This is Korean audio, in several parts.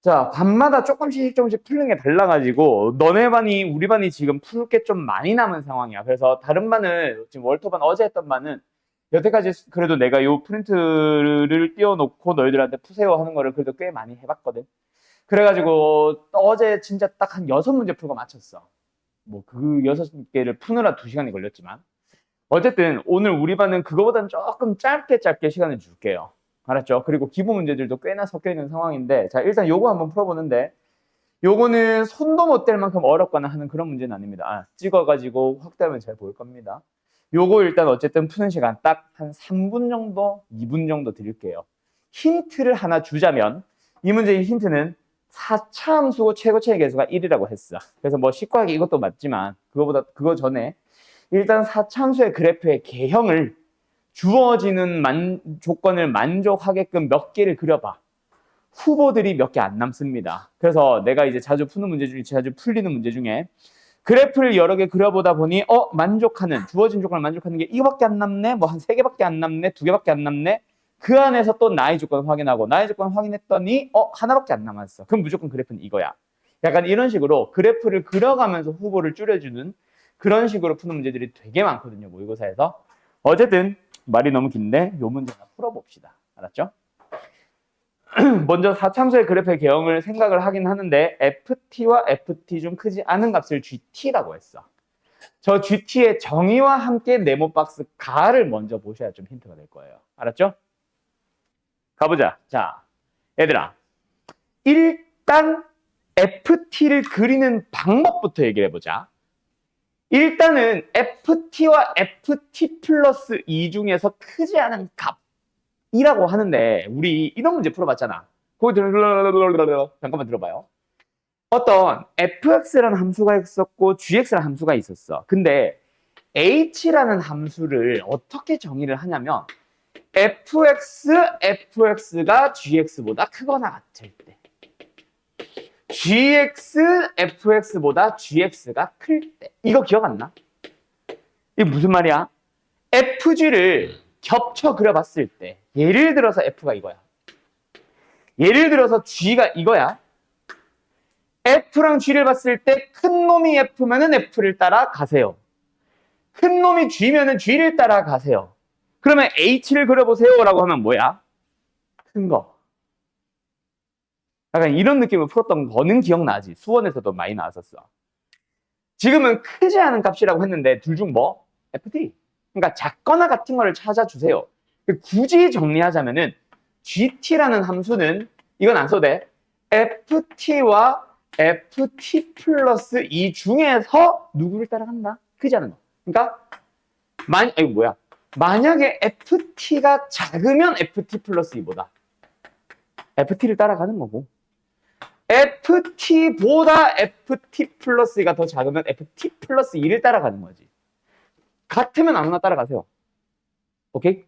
자, 반마다 조금씩 풀는 게 달라가지고 너네 반이 우리 반이 지금 풀 게 좀 많이 남은 상황이야. 그래서 다른 반은 지금 월터반 어제 했던 반은 여태까지 그래도 내가 요 프린트를 띄워놓고 너희들한테 푸세요 하는 거를 그래도 꽤 많이 해봤거든. 그래가지고 어제 진짜 딱 한 6문제 풀고 마쳤어. 뭐 그 6개를 푸느라 2시간이 걸렸지만 어쨌든 오늘 우리 반은 그거보다는 조금 짧게 시간을 줄게요. 알았죠? 그리고 기본 문제들도 꽤나 섞여 있는 상황인데, 자, 일단 요거 한번 풀어보는데, 요거는 손도 못 댈 만큼 어렵거나 하는 그런 문제는 아닙니다. 찍어가지고 확대하면 잘 보일 겁니다. 요거 일단 어쨌든 푸는 시간 딱 한 3분 정도, 2분 정도 드릴게요. 힌트를 하나 주자면, 이 문제의 힌트는 4차 함수고 최고차의 계수가 1이라고 했어. 그래서 뭐 식과학이 이것도 맞지만, 그거 전에, 일단 4차 함수의 그래프의 개형을 주어지는 조건을 만족하게끔 몇 개를 그려봐. 후보들이 몇 개 안 남습니다. 그래서 내가 이제 자주 푸는 문제 중에 자주 풀리는 문제 중에 그래프를 여러 개 그려보다 보니 만족하는 주어진 조건을 만족하는 게 이거밖에 안 남네. 뭐 한 3개밖에 안 남네. 2개밖에 안 남네. 그 안에서 또 나의 조건을 확인하고 나의 조건을 확인했더니 하나밖에 안 남았어. 그럼 무조건 그래프는 이거야. 약간 이런 식으로 그래프를 그려가면서 후보를 줄여주는 그런 식으로 푸는 문제들이 되게 많거든요. 모의고사에서. 어쨌든 말이 너무 긴데 요 문제 하나 풀어봅시다. 알았죠? 먼저 4참수의 그래프의 개형을 생각을 하긴 하는데 FT와 FT 중 크지 않은 값을 GT라고 했어. 저 GT의 정의와 함께 네모 박스 가를 먼저 보셔야 좀 힌트가 될 거예요. 알았죠? 가보자. 자, 얘들아. 일단 FT를 그리는 방법부터 얘기를 해보자. 일단은 FT와 FT 플러스 2 중에서 크지 않은 값이라고 하는데 우리 이런 문제 풀어봤잖아. 거기 잠깐만 들어봐요. 어떤 fx라는 함수가 있었고 gx라는 함수가 있었어. 근데 h라는 함수를 어떻게 정의를 하냐면 fx가 gx보다 크거나 같을 때 gx, fx보다 gx가 클 때. 이거 기억 안 나? 이게 무슨 말이야? fg를 겹쳐 그려봤을 때 예를 들어서 f가 이거야. 예를 들어서 g가 이거야. f랑 g를 봤을 때 큰 놈이 f면은 f를 따라가세요. 큰 놈이 g면은 g를 따라가세요. 그러면 h를 그려보세요 라고 하면 뭐야? 큰 거. 약간 이런 느낌을 풀었던 거는 기억나지? 수원에서도 많이 나왔었어. 지금은 크지 않은 값이라고 했는데 둘 중 뭐? FT. 그러니까 작거나 같은 거를 찾아주세요. 굳이 정리하자면은 GT라는 함수는 이건 안 써도 돼. FT와 FT 플러스 2 중에서 누구를 따라간다? 크지 않은 거. 그러니까 만약에 FT가 작으면 FT 플러스 2보다 FT를 따라가는 거고 FT보다 FT 플러스 2가 더 작으면 FT 플러스 2를 따라가는 거지. 같으면 아무나 따라가세요. 오케이?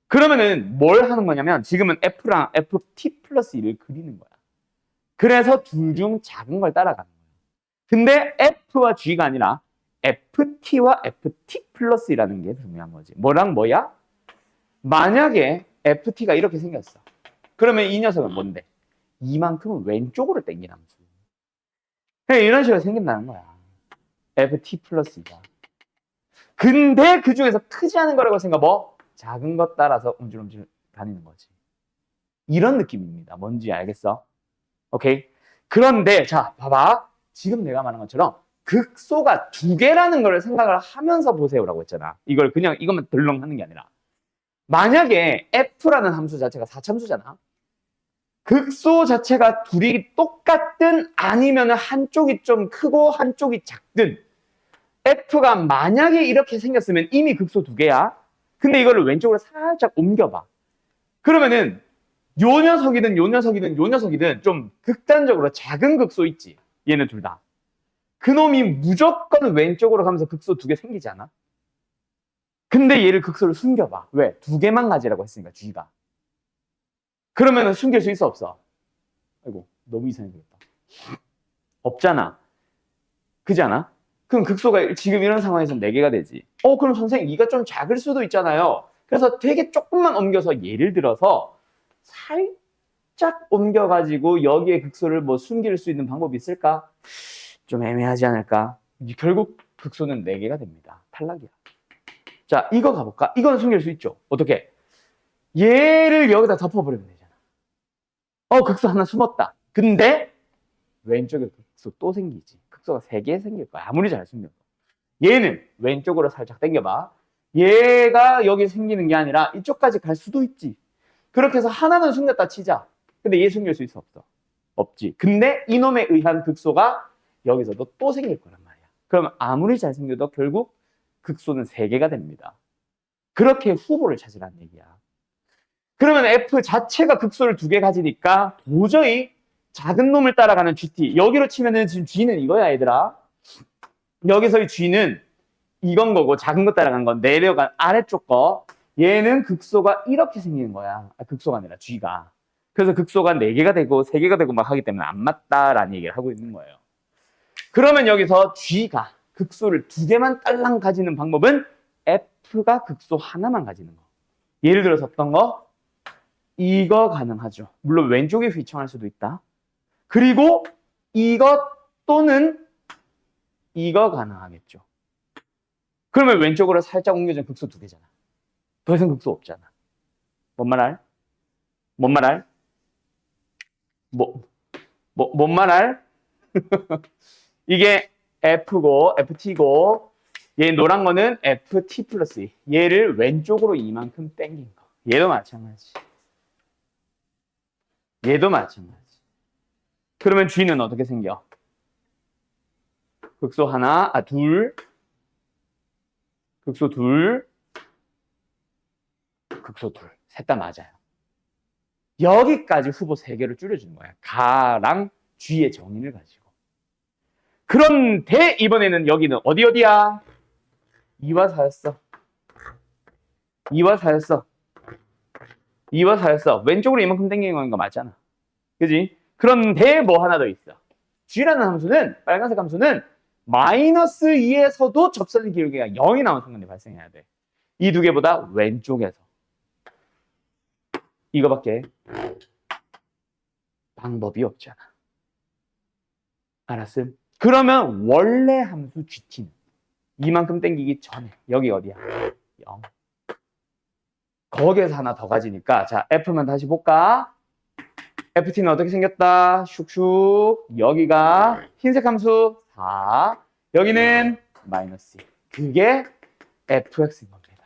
그러면은 뭘 하는 거냐면 지금은 F랑 FT 플러스 2를 그리는 거야. 그래서 둘 중 작은 걸 따라가는 거야. 근데 F와 G가 아니라 FT와 FT 플러스 2라는 게 중요한 거지. 뭐랑 뭐야? 만약에 FT가 이렇게 생겼어. 그러면 이 녀석은 뭔데? 이만큼은 왼쪽으로 당긴 함수. 그냥 이런 식으로 생긴다는 거야. FT 플러스 2가. 근데 그 중에서 크지 않은 거라고 생각 뭐? 작은 것 따라서 움찔움찔 다니는 거지. 이런 느낌입니다. 뭔지 알겠어? 오케이? 그런데 자 봐봐. 지금 내가 말한 것처럼 극소가 2개라는 걸 생각을 하면서 보세요라고 했잖아. 이걸 그냥 이것만 덜렁 하는 게 아니라 만약에 f라는 함수 자체가 4참수잖아. 극소 자체가 둘이 똑같든 아니면 한쪽이 좀 크고 한쪽이 작든 f가 만약에 이렇게 생겼으면 이미 극소 2개야. 근데 이거를 왼쪽으로 살짝 옮겨봐. 그러면은 요 녀석이든 요 녀석이든 요 녀석이든 좀 극단적으로 작은 극소 있지. 얘네 둘 다. 그놈이 무조건 왼쪽으로 가면서 극소 2개 생기지 않아? 근데 얘를 극소를 숨겨봐. 왜? 2개만 가지라고 했으니까 G가. 그러면은 숨길 수 있어 없어? 아이고 너무 이상해졌다. 없잖아. 그지 않아? 그럼 극소가 지금 이런 상황에서는 4개가 되지. 그럼 선생님 이가 좀 작을 수도 있잖아요. 그래서 되게 조금만 옮겨서 예를 들어서 살짝 살짝 옮겨가지고 여기에 극소를 뭐 숨길 수 있는 방법이 있을까? 좀 애매하지 않을까? 결국 극소는 4개가 됩니다. 탈락이야. 자, 이거 가볼까? 이건 숨길 수 있죠. 어떻게? 얘를 여기다 덮어버리면 되잖아. 극소 하나 숨었다. 근데 왼쪽에 극소 또 생기지. 극소가 3개 생길 거야. 아무리 잘 숨겨도. 얘는 왼쪽으로 살짝 당겨봐. 얘가 여기 생기는 게 아니라 이쪽까지 갈 수도 있지. 그렇게 해서 하나는 숨겼다 치자. 근데 얘 숨길 수 있어, 없어? 없지. 근데 이놈에 의한 극소가 여기서도 또 생길 거란 말이야. 그럼 아무리 잘 생겨도 결국 극소는 3개가 됩니다. 그렇게 후보를 찾으라는 얘기야. 그러면 F 자체가 극소를 2개 가지니까 도저히 작은 놈을 따라가는 GT. 여기로 치면은 지금 G는 이거야, 얘들아. 여기서의 G는 이건 거고 작은 거 따라간 건 내려간 아래쪽 거. 얘는 극소가 이렇게 생기는 거야. 극소가 아니라 G가. 그래서 극소가 4개가 되고 3개가 되고 막 하기 때문에 안 맞다라는 얘기를 하고 있는 거예요. 그러면 여기서 G가 극소를 2개만 딸랑 가지는 방법은 F가 극소 하나만 가지는 거. 예를 들어서 어떤 거? 이거 가능하죠. 물론 왼쪽에 휘청할 수도 있다. 그리고 이것 또는 이거 가능하겠죠. 그러면 왼쪽으로 살짝 옮겨진 극소 2개잖아. 더 이상 극소 없잖아. 뭔 말 알? 뭔 말 알? 이게 F고, FT고, 얘 노란 거는 FT 플러스 2. 얘를 왼쪽으로 이만큼 당긴 거. 얘도 마찬가지. 그러면 G는 어떻게 생겨? 극소 하나, 둘, 극소 둘, 극소 둘. 셋 다 맞아요. 여기까지 후보 3개를 줄여주는 거야. 가랑 G의 정의를 가지고. 그런데 이번에는 여기는 어디야? 2와 4였어. 2와 4였어. 왼쪽으로 이만큼 당기는 거 맞잖아. 그지? 그런데 뭐 하나 더 있어. G라는 함수는, 빨간색 함수는 마이너스 2에서도 접선의 기울기가 0이 나온 순간에 발생해야 돼. 이 2개보다 왼쪽에서. 이거밖에 방법이 없잖아. 알았음? 그러면 원래 함수 GT는 이만큼 당기기 전에 여기 어디야? 0. 거기에서 하나 더 가지니까 자, F만 다시 볼까? FT는 어떻게 생겼다? 슉슉. 여기가 흰색 함수 4. 여기는 마이너스 2. 그게 FX인 겁니다.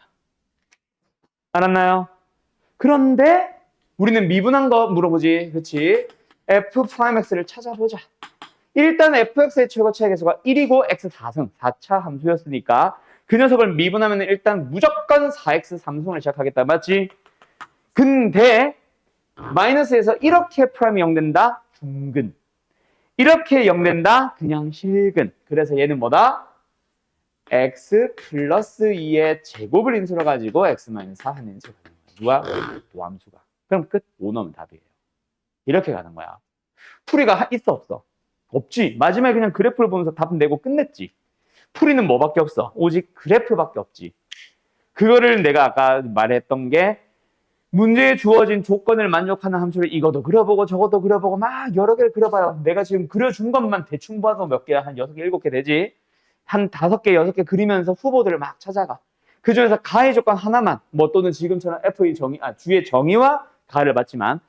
알았나요? 그런데 우리는 미분한 거 물어보지. 그렇지? F'X를 찾아보자. 일단 fx의 최고차의 계수가 1이고 x 4승, 4차 함수였으니까 그 녀석을 미분하면 일단 무조건 4x 3승을 시작하겠다. 맞지? 근데 마이너스에서 이렇게 프라임이 0 된다? 중근. 이렇게 0 된다? 그냥 실근. 그래서 얘는 뭐다? x 플러스 2의 제곱을 인수로 가지고 x 마이너스 4 하는 제곱. 누가? 도함수가. 그럼 끝. 5 넣으면 답이에요. 이렇게 가는 거야. 풀이가 있어 없어? 없지. 마지막에 그냥 그래프를 보면서 답 내고 끝냈지. 풀이는 뭐밖에 없어? 오직 그래프밖에 없지. 그거를 내가 아까 말했던 게 문제에 주어진 조건을 만족하는 함수를 이것도 그려보고 저것도 그려보고 막 여러 개를 그려봐요. 내가 지금 그려준 것만 대충 봐도 몇 개야? 한 6개, 7개 되지? 한 5개, 6개 그리면서 후보들을 막 찾아가. 그 중에서 가의 조건 하나만, 뭐 또는 지금처럼 F의 정의, G의 정의와 가를 봤지만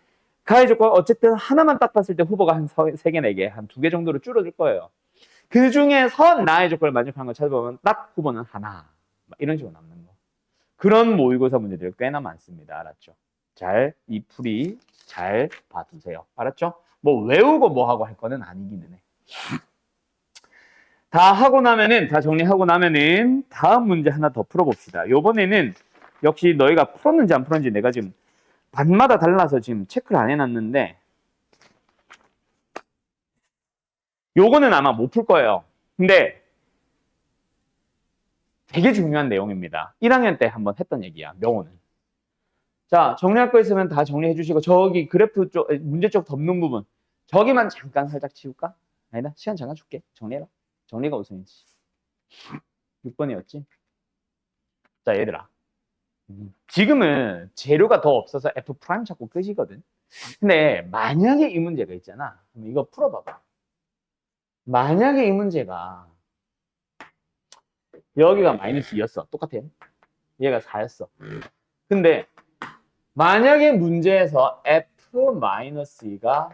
가의 조건 어쨌든 하나만 딱 봤을 때 후보가 한 3개, 4개, 한 2개 정도로 줄어들 거예요. 그 중에서 나의 조건을 만족하는 걸 찾아보면 딱 후보는 하나. 이런 식으로 남는 거. 그런 모의고사 문제들이 꽤나 많습니다. 알았죠? 이 풀이 잘 봐두세요. 알았죠? 뭐 외우고 뭐 하고 할 거는 아니기는 해. 다 정리하고 나면은 다음 문제 하나 더 풀어봅시다. 요번에는 역시 너희가 풀었는지 안 풀었는지 내가 지금 반마다 달라서 지금 체크를 안 해놨는데 요거는 아마 못 풀 거예요. 근데 되게 중요한 내용입니다. 1학년 때 한번 했던 얘기야. 명호는. 자, 정리할 거 있으면 다 정리해 주시고 저기 그래프 쪽, 문제 쪽 덮는 부분 저기만 잠깐 살짝 치울까? 아니다. 시간 잠깐 줄게. 정리해라. 정리가 우선이지. 6번이었지? 자, 얘들아. 지금은 재료가 더 없어서 F' 찾고 끝이거든. 근데 만약에 이 문제가 있잖아. 그럼 이거 풀어봐봐. 만약에 이 문제가 여기가 마이너스 2였어. 똑같아. 얘가 4였어. 근데 만약에 문제에서 f-2가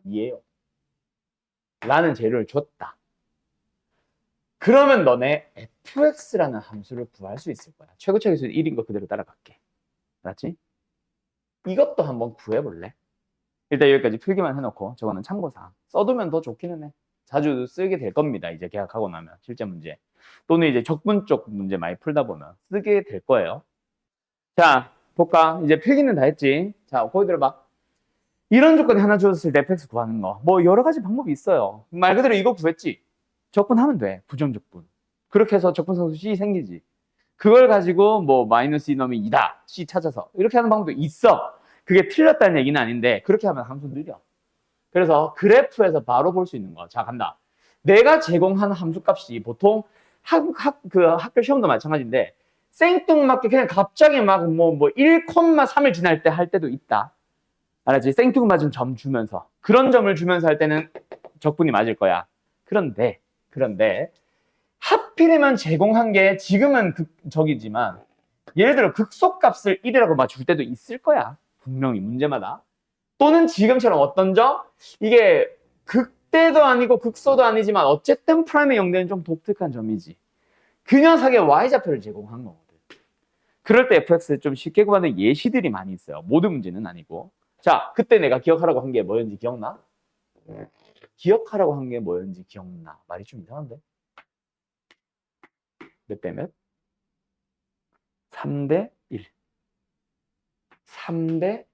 2예요. 라는 재료를 줬다. 그러면 너네 fx라는 함수를 구할 수 있을 거야. 최고차계수 1인 거 그대로 따라갈게. 알았지? 이것도 한번 구해볼래? 일단 여기까지 필기만 해놓고 저거는 참고사항. 써두면 더 좋기는 해. 자주 쓰게 될 겁니다. 이제 계약하고 나면 실제 문제. 또는 이제 적분 쪽 문제 많이 풀다 보면 쓰게 될 거예요. 자, 볼까? 이제 필기는 다 했지? 자, 거기 들어봐. 이런 조건이 하나 주어졌을 때 fx 구하는 거. 뭐 여러 가지 방법이 있어요. 말 그대로 이거 구했지? 적분하면 돼. 부정적분. 그렇게 해서 적분상수 C 생기지. 그걸 가지고 뭐 마이너스 2 넣으면 2다. C 찾아서. 이렇게 하는 방법도 있어. 그게 틀렸다는 얘기는 아닌데 그렇게 하면 함수 느려. 그래서 그래프에서 바로 볼 수 있는 거. 자, 간다. 내가 제공한 함수값이 보통 학교 시험도 마찬가지인데 생뚱맞게 그냥 갑자기 막 1,3을 지날 때 할 때도 있다. 알았지? 생뚱맞은 점 주면서 그런 점을 주면서 할 때는 적분이 맞을 거야. 그런데 하필이면 제공한 게 지금은 저기지만 예를 들어 극소값을 1이라고 맞출 때도 있을 거야. 분명히 문제마다. 또는 지금처럼 어떤 점? 이게 극대도 아니고 극소도 아니지만 어쨌든 프라임의 영대는 좀 독특한 점이지. 그 녀석의 y좌표를 제공한 거거든. 그럴 때 fx를 좀 쉽게 구하는 예시들이 많이 있어요. 모든 문제는 아니고. 자, 그때 내가 기억하라고 한 게 뭐였는지 기억나? 기억하라고 한 게 뭐였는지 기억나? 말이 좀 이상한데? 몇 대 몇? 3대 1. 3대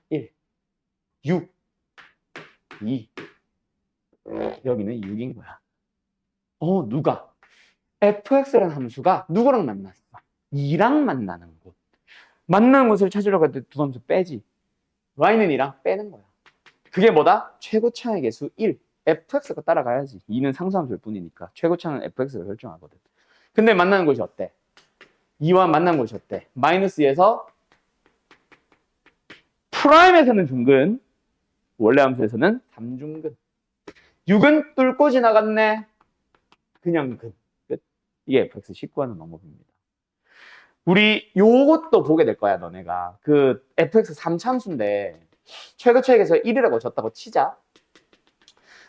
1. 6. 2. 여기는 6인 거야. 누가? fx라는 함수가 누구랑 만났어? 2랑 만나는 곳. 만나는 곳을 찾으려고 할 때 두 함수 빼지. y는 2랑 빼는 거야. 그게 뭐다? 최고차의 개수 1. fx가 따라가야지. 2는 상수함수일 뿐이니까. 최고차는 fx가 결정하거든. 근데 만나는 곳이 어때? 2와 만난 곳이 어때? 마이너스 2에서 프라임에서는 중근, 원래 함수에서는 삼중근. 6은 뚫고 지나갔네. 그냥 근. 끝. 이게 fx 19하는 방법입니다. 우리 요것도 보게 될 거야, 너네가. 그 fx 3참수인데 최고차에서 1이라고 줬다고 치자.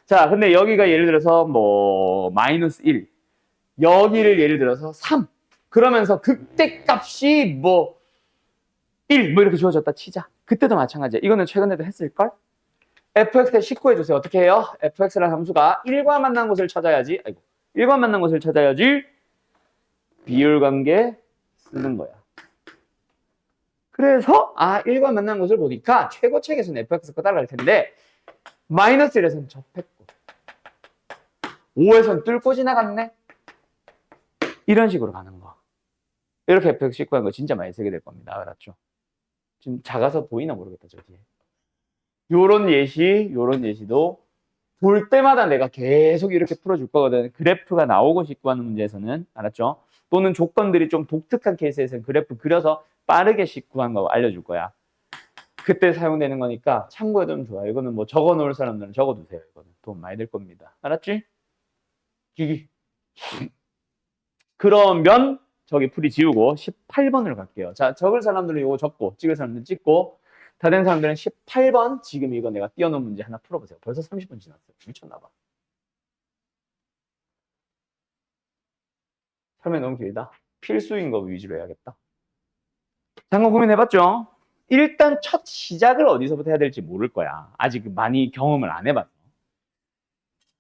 자, 근데 여기가 예를 들어서 뭐 마이너스 1. 여기를 예를 들어서 3. 그러면서 극대값이 뭐 1, 뭐 이렇게 주어졌다 치자. 그때도 마찬가지야. 이거는 최근에도 했을걸? fx에 19 해주세요. 어떻게 해요? fx라는 함수가 1과 만난 곳을 찾아야지. 1과 만난 곳을 찾아야지. 비율관계 쓰는 거야. 그래서 1과 만난 곳을 보니까 최고책에서는 fx가 따라갈 텐데 마이너스 1에서는 접했고 5에서는 뚫고 지나갔네. 이런 식으로 가는 거. 이렇게 fx 19 하는 거 진짜 많이 쓰게 될 겁니다. 알았죠? 지금 작아서 보이나 모르겠다, 저 뒤에. 요런 예시도 볼 때마다 내가 계속 이렇게 풀어줄 거거든. 그래프가 나오고 싶고 하는 문제에서는. 알았죠? 또는 조건들이 좀 독특한 케이스에서는 그래프 그려서 빠르게 식구한 거 알려줄 거야. 그때 사용되는 거니까 참고해두면 좋아요. 이거는 뭐 적어 놓을 사람들은 적어두세요. 이거는 돈 많이 들 겁니다. 알았지? 기기. 그러면 저기 풀이 지우고 18번을 갈게요. 자, 적을 사람들은 이거 적고 찍을 사람들은 찍고 다 된 사람들은 18번 지금 이거 내가 띄워놓은 문제 하나 풀어보세요. 벌써 30분 지났어요. 미쳤나봐. 설명이 너무 길다. 필수인 거 위주로 해야겠다. 잠깐 고민해봤죠? 일단 첫 시작을 어디서부터 해야 될지 모를 거야. 아직 많이 경험을 안 해봤어.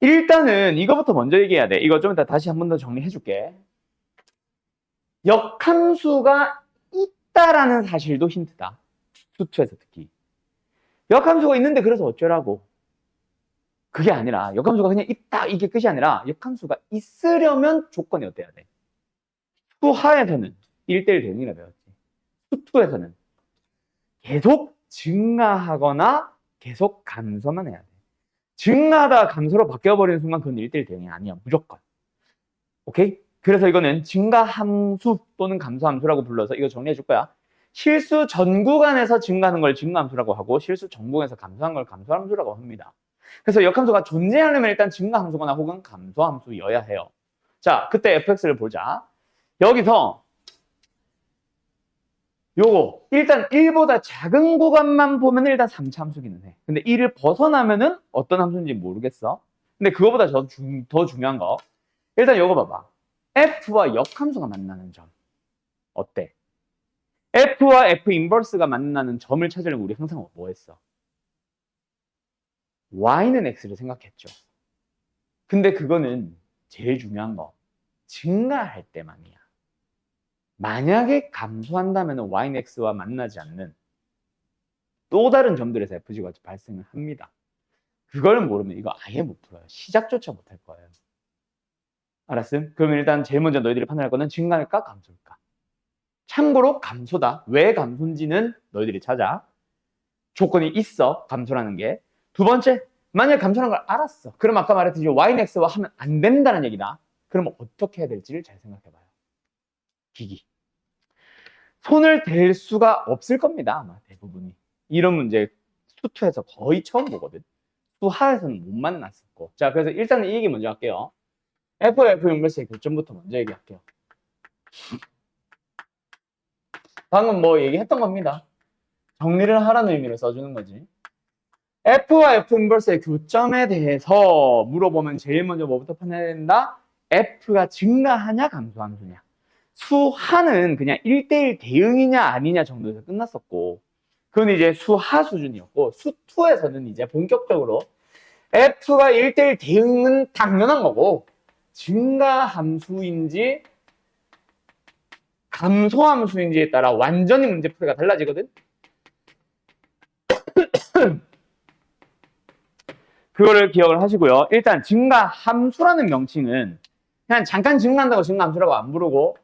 일단은 이거부터 먼저 얘기해야 돼. 이거 좀 이따 다시 한 번 더 정리해줄게. 역함수가 있다라는 사실도 힌트다. 수투에서 특히. 역함수가 있는데 그래서 어쩌라고. 그게 아니라 역함수가 그냥 있다 이게 끝이 아니라 역함수가 있으려면 조건이 어때야 돼? 수하에서는 1대1 대응이라 배웠지. 수투에서는 계속 증가하거나 계속 감소만 해야 돼. 증가하다 감소로 바뀌어버리는 순간 그건 1대1 대응이 아니야. 무조건. 오케이? 그래서 이거는 증가함수 또는 감소함수라고 불러서 이거 정리해 줄 거야. 실수 전 구간에서 증가하는 걸 증가함수라고 하고 실수 전 구간에서 감소하는 걸 감소함수라고 합니다. 그래서 역함수가 존재하려면 일단 증가함수거나 혹은 감소함수여야 해요. 자, 그때 fx를 보자. 여기서 요거 일단 1보다 작은 구간만 보면 일단 3차 함수기는 해. 근데 1을 벗어나면은 어떤 함수인지 모르겠어. 근데 그거보다 더 중요한 거 일단 요거 봐봐. f와 역함수가 만나는 점 어때? f와 f 인버스가 만나는 점을 찾으려면 우리 항상 뭐 했어? y는 x를 생각했죠. 근데 그거는 제일 중요한 거 증가할 때만이야. 만약에 감소한다면 y는 x와 만나지 않는 또 다른 점들에서 fg가 발생을 합니다. 그걸 모르면 이거 아예 못 풀어요. 시작조차 못 할 거예요. 알았음? 그러면 일단 제일 먼저 너희들이 판단할 거는 증가일까 감소일까? 참고로 감소다. 왜 감소인지는 너희들이 찾아. 조건이 있어. 감소라는 게. 두 번째, 만약에 감소라는 걸 알았어. 그럼 아까 말했듯이 y는 x와 하면 안 된다는 얘기다. 그러면 어떻게 해야 될지를 잘 생각해봐요. 기기. 손을 댈 수가 없을 겁니다. 아마 대부분이. 이런 문제 수투에서 거의 처음 보거든. 수하에서는 못 만났었고. 자, 그래서 일단은 이 얘기 먼저 할게요. F와 F 인버스의 교점부터 먼저 얘기할게요. 방금 뭐 얘기했던 겁니다. 정리를 하라는 의미로 써주는 거지. F와 F 인버스의 교점에 대해서 물어보면 제일 먼저 뭐부터 판단해야 된다? F가 증가하냐 감소함수냐. 수하는 그냥 1대1 대응이냐 아니냐 정도에서 끝났었고 그건 이제 수하 수준이었고 수2에서는 이제 본격적으로 F가 1대1 대응은 당연한 거고 증가함수인지 감소함수인지에 따라 완전히 문제풀이가 달라지거든. 그거를 기억을 하시고요. 일단 증가함수라는 명칭은 그냥 잠깐 증가한다고 증가함수라고 안 부르고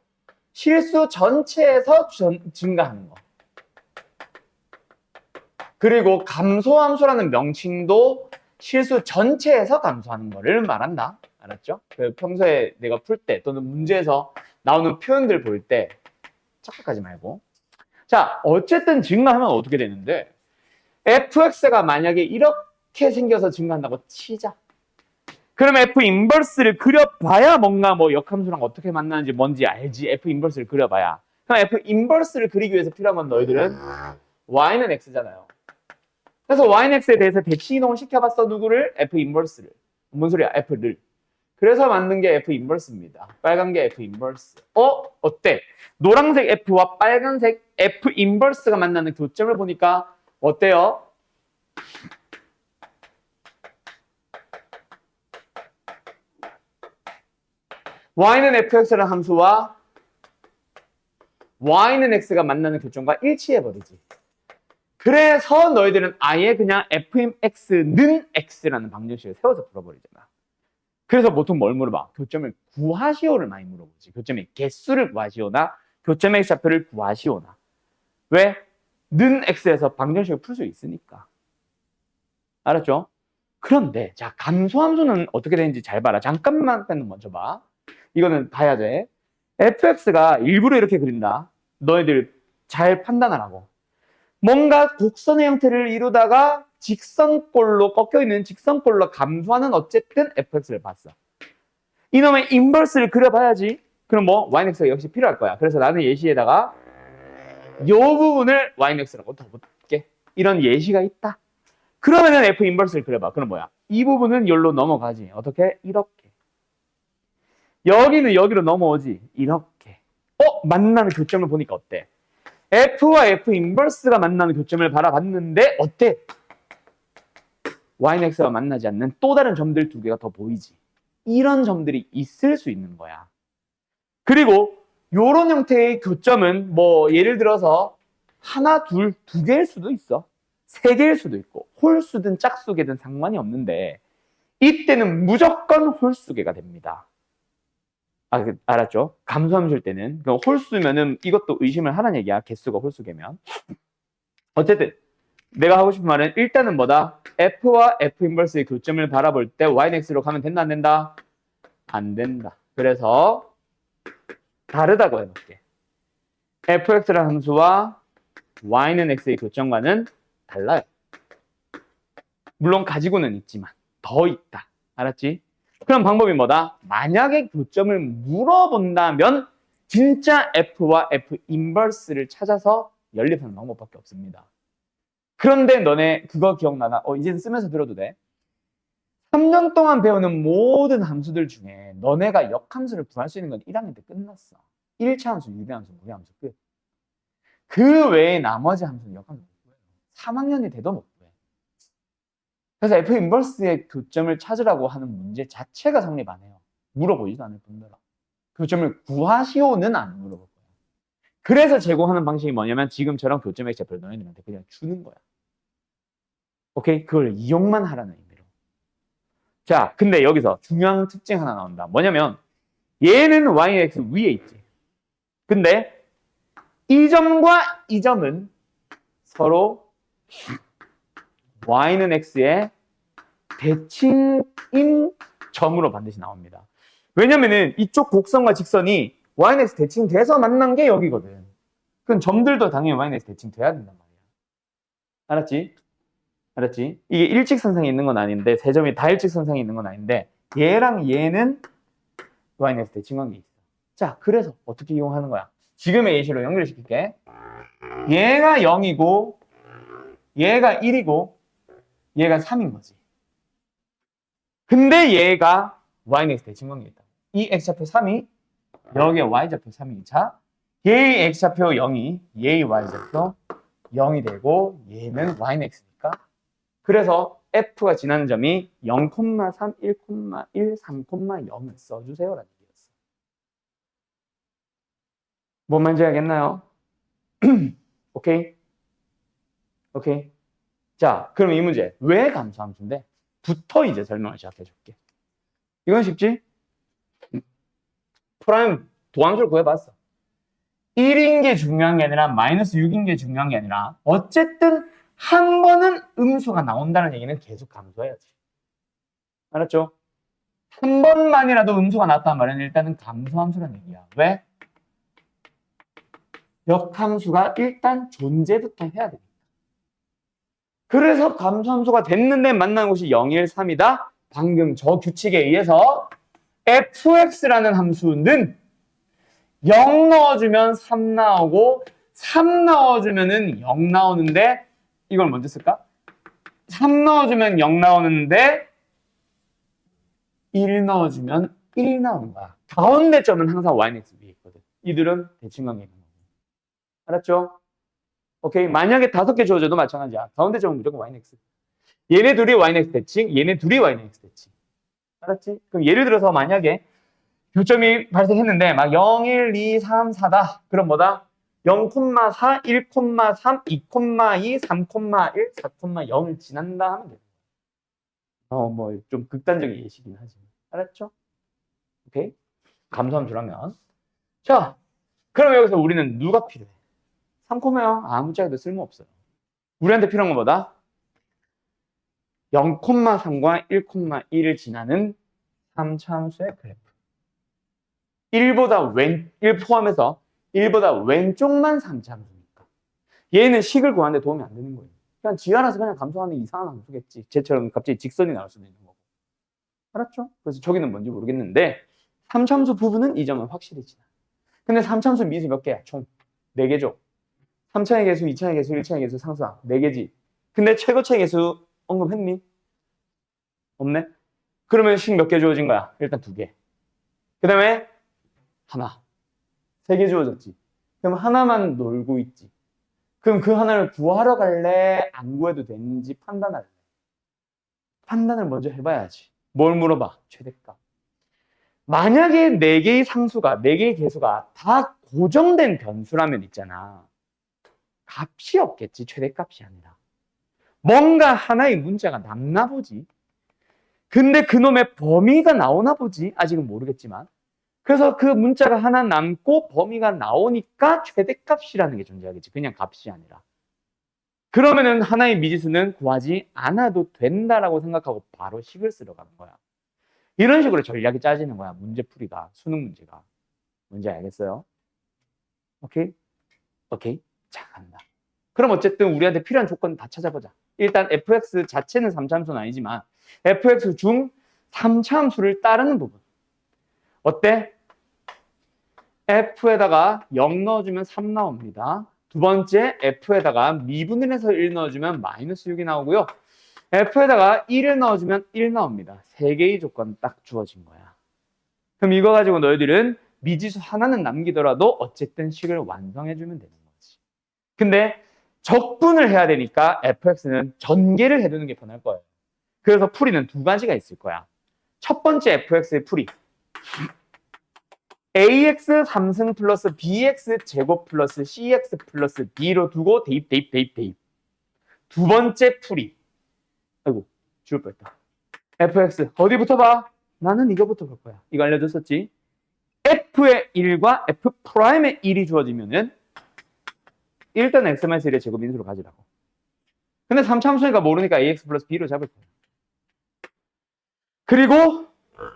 실수 전체에서 증가하는 거. 그리고 감소함수라는 명칭도 실수 전체에서 감소하는 거를 말한다. 알았죠? 평소에 내가 풀 때 또는 문제에서 나오는 표현들 볼 때 착각하지 말고. 자, 어쨌든 증가하면 어떻게 되는데 fx가 만약에 이렇게 생겨서 증가한다고 치자. 그럼 f 인버스를 그려봐야 뭔가 뭐 역함수랑 어떻게 만나는지 뭔지 알지. f 인버스를 그려봐야. 그럼 f 인버스를 그리기 위해서 필요한 건 너희들은 y는 x잖아요. 그래서 y는 x에 대해서 대칭 이동을 시켜봤어. 누구를? f 인버스를. 뭔 소리야? f를. 그래서 만든 게 f 인버스입니다. 빨간 게 f 인버스. 어때? 노란색 f와 빨간색 f 인버스가 만나는 교점을 보니까 어때요? y는 fx라는 함수와 y는 x가 만나는 교점과 일치해버리지. 그래서 너희들은 아예 그냥 fx는 x라는 방정식을 세워서 풀어버리잖아. 그래서 보통 뭘 물어봐? 교점을 구하시오를 많이 물어보지. 교점의 개수를 구하시오나 교점의 좌표를 구하시오나. 왜? 는 x에서 방정식을 풀 수 있으니까. 알았죠? 그런데 자 감소함수는 어떻게 되는지 잘 봐라. 잠깐만 먼저 봐. 이거는 봐야 돼. fx가 일부러 이렇게 그린다. 너희들 잘 판단하라고. 뭔가 곡선의 형태를 이루다가 직선꼴로 꺾여있는 직선꼴로 감소하는 어쨌든 fx를 봤어. 이놈의 인버스를 그려봐야지. 그럼 뭐 yx가 역시 필요할 거야. 그래서 나는 예시에다가 이 부분을 yx라고 더 붙게. 이런 예시가 있다. 그러면은 f 인버스를 그려봐. 그럼 뭐야? 이 부분은 여기로 넘어가지. 어떻게? 이렇게. 여기는 여기로 넘어오지. 이렇게. 만나는 교점을 보니까 어때? F와 F 인버스가 만나는 교점을 바라봤는데 어때? Y는 X가 만나지 않는 또 다른 점들 두 개가 더 보이지. 이런 점들이 있을 수 있는 거야. 그리고 이런 형태의 교점은 뭐 예를 들어서 하나, 둘, 두 개일 수도 있어. 세 개일 수도 있고 홀수든 짝수개든 상관이 없는데 이때는 무조건 홀수개가 됩니다. 알았죠? 감소함수일 때는 홀수면은 이것도 의심을 하라는 얘기야. 개수가 홀수개면. 어쨌든 내가 하고 싶은 말은 일단은 뭐다? F와 F 인버스의 교점을 바라볼 때 Y는 X로 가면 된다 안 된다? 안 된다. 그래서 다르다고 해볼게. fx라는 함수와 y는 x의 교점과는 달라요. 물론 가지고는 있지만 더 있다. 알았지? 그럼 방법이 뭐다? 만약에 교점을 물어본다면 진짜 f와 f 인버스를 찾아서 연립하는 방법밖에 없습니다. 그런데 너네 그거 기억나나? 이제는 쓰면서 들어도 돼. 3년 동안 배우는 모든 함수들 중에 너네가 역함수를 구할 수 있는 건 1학년 때 끝났어. 1차 함수, 유배함수, 무배함수 끝. 그 외에 나머지 함수는 역함수 못 구해요. 3학년이 돼도 못 구해. 그래서 F 인버스의 교점을 찾으라고 하는 문제 자체가 성립 안 해요. 물어보지도 않을 뿐더러. 교점을 구하시오는 안 물어볼 거야. 그래서 제공하는 방식이 뭐냐면 지금처럼 교점 X좌표를 너네들한테 그냥 주는 거야. 오케이? 그걸 이용만 하라는 의미로. 자, 근데 여기서 중요한 특징 하나 나온다. 뭐냐면 얘는 yx 위에 있지. 근데 이 점과 이 점은 서로 y는 x의 대칭인 점으로 반드시 나옵니다. 왜냐면은 이쪽 곡선과 직선이 y는 x 대칭돼서 만난 게 여기거든. 그럼 점들도 당연히 y는 x 대칭돼야 된단 말이야. 알았지? 알았지? 이게 일직선상에 있는 건 아닌데 세 점이 다 일직선상에 있는 건 아닌데 얘랑 얘는 y는 x 대칭한 게 있어. 자, 그래서 어떻게 이용하는 거야? 지금의 예시로 연결시킬게. 얘가 0이고 얘가 1이고 얘가 3인 거지. 근데 얘가 y는 x 대칭관계에 있다. 이 x좌표 3이 여기에 y좌표 3이 자 얘의 x좌표 0이 얘의 y좌표 0이 되고 얘는 y는 x니까 그래서 f가 지나는 점이 0,3, 1,1, 3,0을 써주세요라는 얘기였어. 뭔 말인지 알겠나요? 오케이? 오케이? 자, 그럼 이 문제 왜 감소함수인데? 부터 이제 설명을 시작해 줄게. 이건 쉽지? 프라임 도함수를 구해봤어. 1인 게 중요한 게 아니라 마이너스 6인 게 중요한 게 아니라 어쨌든 한 번은 음수가 나온다는 얘기는 계속 감소해야지. 알았죠? 한 번만이라도 음수가 나왔단 말은 일단은 감소함수라는 얘기야. 왜? 역함수가 일단 존재부터 해야 됩니다. 그래서 감소함수가 됐는데 만난 곳이 0, 1, 3이다. 방금 저 규칙에 의해서 fx라는 함수는 0 넣어주면 3 나오고 3 넣어주면은 0 나오는데 이걸 먼저 쓸까? 3 넣어주면 0 나오는데 1 넣어주면 1 나오는 거야. 가운데 점은 항상 y는 x 위에 있거든. 이들은 대칭관계인 거고. 알았죠? 오케이. 만약에 5개 주어져도 마찬가지야. 가운데 점은 무조건 y는 x. 얘네 둘이 y는 x 대칭, 얘네 둘이 y는 x 대칭. 알았지? 그럼 예를 들어서 만약에 교점이 발생했는데 막 0, 1, 2, 3, 4다. 그럼 뭐다? 0,4, 1,3, 2,2, 3,1, 4,0을 지난다 하면 돼. 뭐 좀 극단적인 예시긴 하지. 알았죠? 오케이? 감소함수라면. 자, 그럼 여기서 우리는 누가 필요해? 3,0 아무 짝에도 쓸모없어요. 우리한테 필요한 건 뭐다? 0,3과 1,1을 지나는 3차 함수의 그래프. 1 포함해서 1보다 왼쪽만 3차 함수니까. 얘는 식을 구하는데 도움이 안 되는 거예요. 그냥 지 알아서 그냥 감소하는 이상한 함수겠지. 쟤처럼 갑자기 직선이 나올 수도 있는 거고. 알았죠? 그래서 저기는 뭔지 모르겠는데 3차 함수 부분은 이 점은 확실히 지나. 근데 3차 함수 미수 몇 개야? 총 4개죠. 3차의 개수, 2차의 개수, 1차의 개수 상수항 4개지. 근데 최고차의 개수 언급했니? 없네? 그러면 식 몇 개 주어진 거야? 일단 2개. 그 다음에 하나. 3개 주어졌지. 그럼 하나만 놀고 있지. 그럼 그 하나를 구하러 갈래? 안 구해도 되는지 판단할래? 판단을 먼저 해봐야지. 뭘 물어봐? 최대값. 만약에 4개의 상수가, 4개의 개수가 다 고정된 변수라면 있잖아. 값이 없겠지, 최대값이 아니라. 뭔가 하나의 문자가 남나 보지. 근데 그놈의 범위가 나오나 보지. 아직은 모르겠지만. 그래서 그 문자가 하나 남고 범위가 나오니까 최대값이라는 게 존재하겠지. 그냥 값이 아니라. 그러면은 하나의 미지수는 구하지 않아도 된다라고 생각하고 바로 식을 쓰러 가는 거야. 이런 식으로 전략이 짜지는 거야. 문제풀이가. 수능 문제가. 뭔지 알겠어요? 오케이? 오케이? 자, 간다. 그럼 어쨌든 우리한테 필요한 조건 다 찾아보자. 일단 fx 자체는 3차함수는 아니지만 fx 중 3차함수를 따르는 부분. 어때? f에다가 0 넣어주면 3 나옵니다. 두 번째 f에다가 미분을 해서 1 넣어주면 마이너스 6이 나오고요. f에다가 1을 넣어주면 1 나옵니다. 세 개의 조건 딱 주어진 거야. 그럼 이거 가지고 너희들은 미지수 하나는 남기더라도 어쨌든 식을 완성해주면 되는 거지. 근데 적분을 해야 되니까 fx는 전개를 해두는 게 편할 거예요. 그래서 풀이는 두 가지가 있을 거야. 첫 번째 fx의 풀이. ax 3승 플러스 bx 제곱 플러스 cx 플러스 d로 두고 대입. 두 번째 풀이. 아이고, 죽을 뻔했다. fx 어디부터 봐? 나는 이거부터 볼 거야. 이거 알려줬었지? f의 1과 f'의 1이 주어지면은 일단 x-1의 제곱 인수로 가지라고. 근데 3차함수니까 모르니까 ax 플러스 b로 잡을 거야. 그리고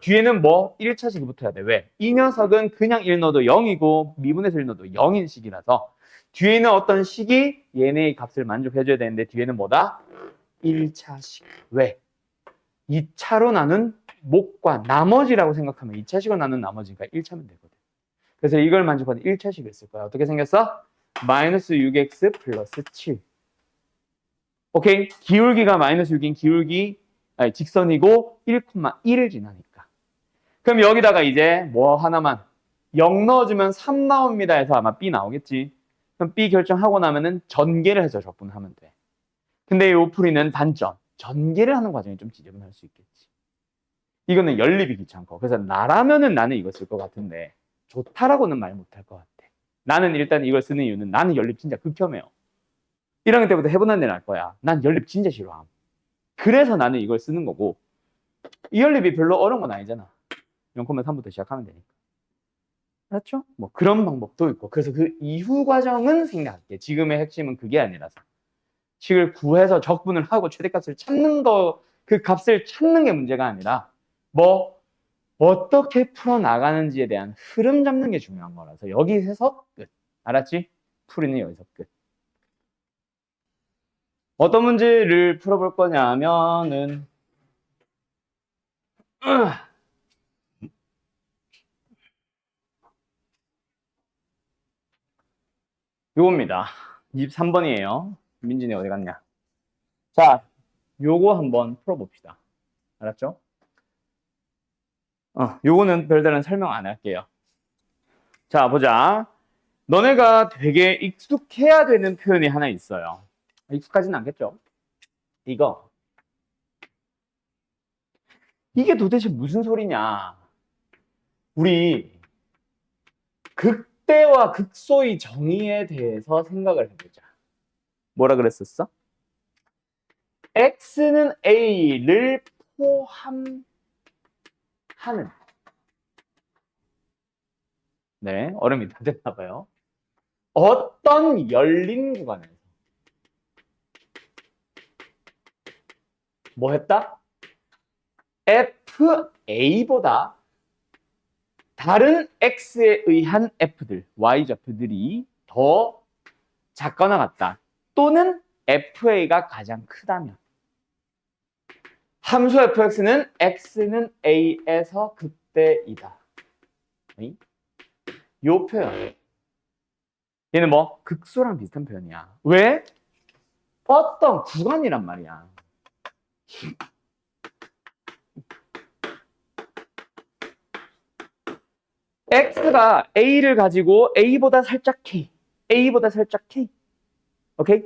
뒤에는 뭐 1차식이 붙어야 돼. 왜? 이 녀석은 그냥 1 넣어도 0이고 미분에서 1 넣어도 0인 식이라서 뒤에는 어떤 식이 얘네의 값을 만족해줘야 되는데 뒤에는 뭐다? 1차식. 왜? 2차로 나눈 목과 나머지라고 생각하면 2차식으로 나눈 나머지니까 1차면 되거든. 그래서 이걸 만족하는 1차식을 쓸 거야. 어떻게 생겼어? 마이너스 6x 플러스 7. 오케이? 기울기가 마이너스 6인 기울기 아니, 직선이고 1,1을 지나니까. 그럼 여기다가 이제 뭐 하나만 0 넣어주면 3 나옵니다 해서 아마 B 나오겠지. 그럼 B 결정하고 나면은 전개를 해서 적분하면 돼. 근데 이 풀이는 단점. 전개를 하는 과정이 좀 지저분할 수 있겠지. 이거는 연립이 귀찮고. 그래서 나라면은 나는 이거 쓸 것 같은데 좋다라고는 말 못할 것 같아. 나는 일단 이걸 쓰는 이유는 나는 연립 진짜 극혐해요. 1학년 때부터 해보는 데 날 거야. 난 연립 진짜 싫어함. 그래서 나는 이걸 쓰는 거고 이 연립이 별로 어려운 건 아니잖아. 0,3부터 시작하면 되니까. 맞죠? 뭐 그런 방법도 있고 그래서 그 이후 과정은 생략할게. 지금의 핵심은 그게 아니라서. 식을 구해서 적분을 하고 최대값을 찾는 거, 그 값을 찾는 게 문제가 아니라 뭐 어떻게 풀어나가는지에 대한 흐름 잡는 게 중요한 거라서 여기서 끝. 알았지? 풀이는 여기서 끝. 어떤 문제를 풀어볼 거냐면은 요겁니다. 23번이에요. 민진이 어디 갔냐? 자, 요거 한번 풀어봅시다. 알았죠? 요거는 별다른 설명 안 할게요. 자, 보자. 너네가 되게 익숙해야 되는 표현이 하나 있어요. 익숙하진 않겠죠? 이게 도대체 무슨 소리냐? 우리 극대와 극소의 정의에 대해서 생각을 해보자. 뭐라 그랬었어? X는 A를 포함하는. 네, 얼음이 다 됐나 봐요. 어떤 열린 구간에서 뭐 했다? FA보다 다른 X에 의한 F들, Y좌표들이 더 작거나 같다. 또는 FA가 가장 크다면 함수 fx는 x는 a에서 극대이다. 요 표현. 얘는 뭐 극소랑 비슷한 표현이야. 왜? 어떤 구간이란 말이야. x가 a를 가지고 a보다 살짝 k, a보다 살짝 k. 오케이?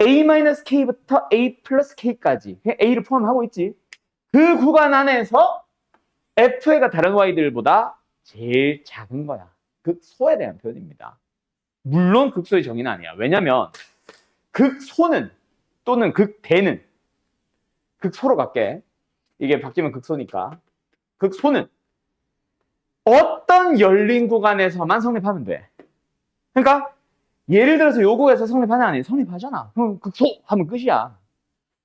a-k부터 a 플러스 k까지 a를 포함하고 있지. 그 구간 안에서 f가 다른 y들보다 제일 작은 거야. 극소에 대한 표현입니다. 물론 극소의 정의는 아니야. 왜냐면 극소는 또는 극대는 극소로 갈게. 이게 바뀌면 극소니까. 극소는 어떤 열린 구간에서만 성립하면 돼. 그러니까 예를 들어서 요 구에서 성립하냐 아니 성립하잖아. 그럼 극소 하면 끝이야.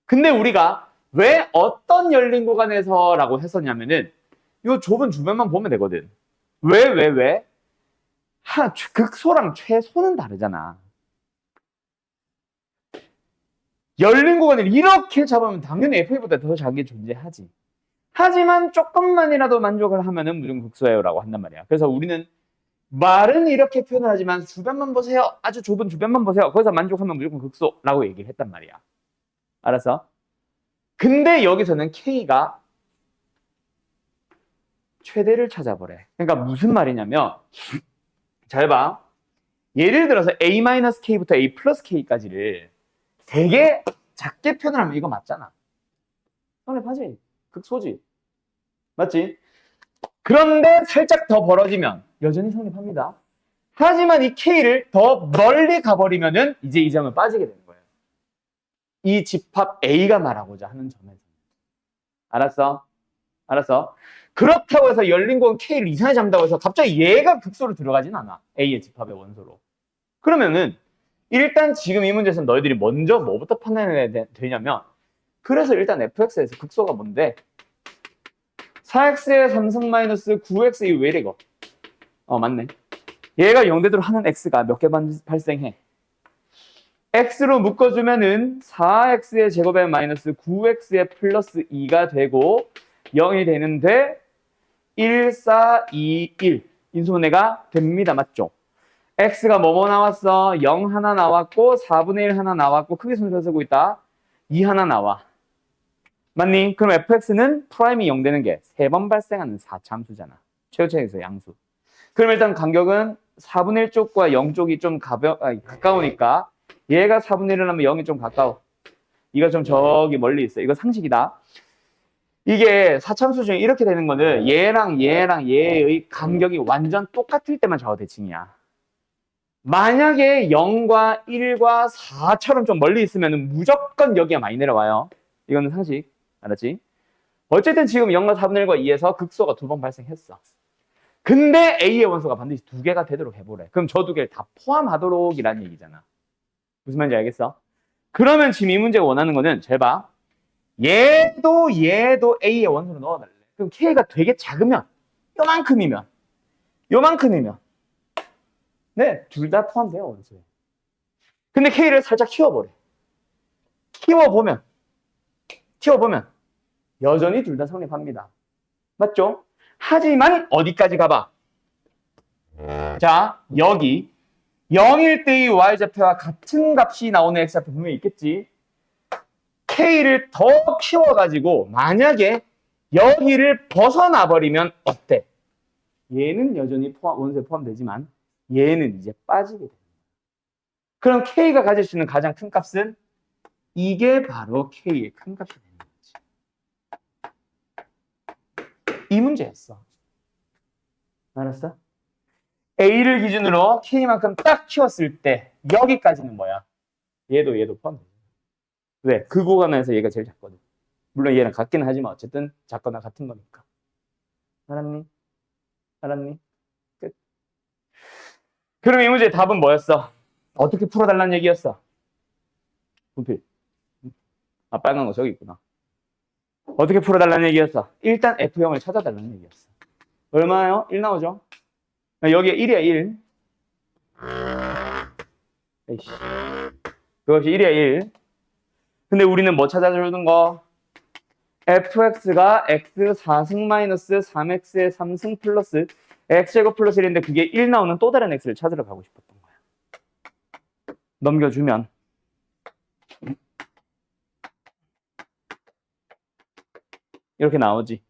근데 우리가 왜 어떤 열린 구간에서라고 했었냐면은 요 좁은 주변만 보면 되거든. 왜? 극소랑 최소는 다르잖아. 열린 구간을 이렇게 잡으면 당연히 FA보다 더 작게 존재하지. 하지만 조금만이라도 만족을 하면은 무조건 극소예요라고 한단 말이야. 그래서 우리는 말은 이렇게 표현을 하지만 주변만 보세요. 아주 좁은 주변만 보세요. 거기서 만족하면 무조건 극소라고 얘기를 했단 말이야. 알았어? 근데 여기서는 K가 최대를 찾아보래. 그러니까 무슨 말이냐면 잘 봐. 예를 들어서 A-K부터 A 플러스 K까지를 되게 작게 표현을 하면 이거 맞잖아. 성립하지? 극소지. 맞지? 그런데 살짝 더 벌어지면 여전히 성립합니다. 하지만 이 K를 더 멀리 가버리면은 이제 이 점은 빠지게 되는 거예요. 이 집합 A가 말하고자 하는 점에서. 알았어? 알았어? 그렇다고 해서 열린 건 K를 이상하게 잡는다고 해서 갑자기 얘가 극소로 들어가진 않아. A의 집합의 원소로. 그러면은 일단 지금 이 문제에서 너희들이 먼저 뭐부터 판단해야 되냐면 그래서 일단 fx에서 극소가 뭔데? 4x의 3승 마이너스 9x 왜 이래 이거? 맞네. 얘가 0대대로 하는 x가 몇 개 발생해? x로 묶어주면은 4x의 제곱에 마이너스 9x의 플러스 2가 되고 0이 되는데 1, 4, 2, 1 인수분해가 됩니다. 맞죠? x가 뭐뭐 나왔어? 0 하나 나왔고 4분의 1 하나 나왔고 크게 순서 쓰고 있다. 2 하나 나와. 맞니? 그럼 fx는 프라임이 0 되는 게 3번 발생하는 4참수잖아. 최우체에서 양수. 그럼 일단 간격은 4분의 1쪽과 0쪽이 좀 가까우니까 얘가 4분의 1을 하면 0이 좀 가까워. 이거 좀 저기 멀리 있어. 이거 상식이다. 이게 4참수 중에 이렇게 되는 거는 얘랑 얘의 간격이 완전 똑같을 때만 좌우 대칭이야. 만약에 0과 1과 4처럼 좀 멀리 있으면 무조건 여기가 많이 내려와요. 이거는 상식. 알았지? 어쨌든 지금 0과 4분의 1과 2에서 극소가 2번 발생했어. 근데 A의 원소가 반드시 2개가 되도록 해보래. 그럼 저 2개를 다 포함하도록 이라는 얘기잖아. 무슨 말인지 알겠어? 그러면 지금 이 문제가 원하는 거는 잘 봐. 얘도 A의 원소로 넣어달래. 그럼 K가 되게 작으면 요만큼이면 네, 둘 다 포함돼요, 원소에. 근데 K를 살짝 키워보래. 키워보면 여전히 둘 다 성립합니다. 맞죠? 하지만 어디까지 가봐? 자, 여기 0일 때의 y좌표와 같은 값이 나오는 x좌표 분명히 있겠지. K를 더 키워가지고 만약에 여기를 벗어나 버리면 어때? 얘는 여전히 원소에 포함되지만 얘는 이제 빠지게 됩니다. 그럼 K가 가질 수 있는 가장 큰 값은 이게 바로 K의 큰 값이 되는 거지. 이 문제였어. 알았어? A를 기준으로 K만큼 딱 키웠을 때 여기까지는 뭐야? 얘도 포함돼. 왜? 그 구간에서 얘가 제일 작거든. 물론 얘랑 같기는 하지만 어쨌든 작거나 같은 거니까. 알았니? 끝. 그럼 이 문제의 답은 뭐였어? 어떻게 풀어달라는 얘기였어? 분필. 빨간 거 저기 있구나. 어떻게 풀어달라는 얘기였어? 일단 F0을 찾아달라는 얘기였어. 얼마요? 1 나오죠? 여기에 1이야 1. 에이씨. 그것이 1이야 1. 근데 우리는 뭐 찾아주는 거? fx가 x 4승 마이너스 3x의 3승 플러스 x제곱 플러스 1인데 그게 1 나오는 또 다른 x를 찾으러 가고 싶었던 거야. 넘겨주면 이렇게 나오지.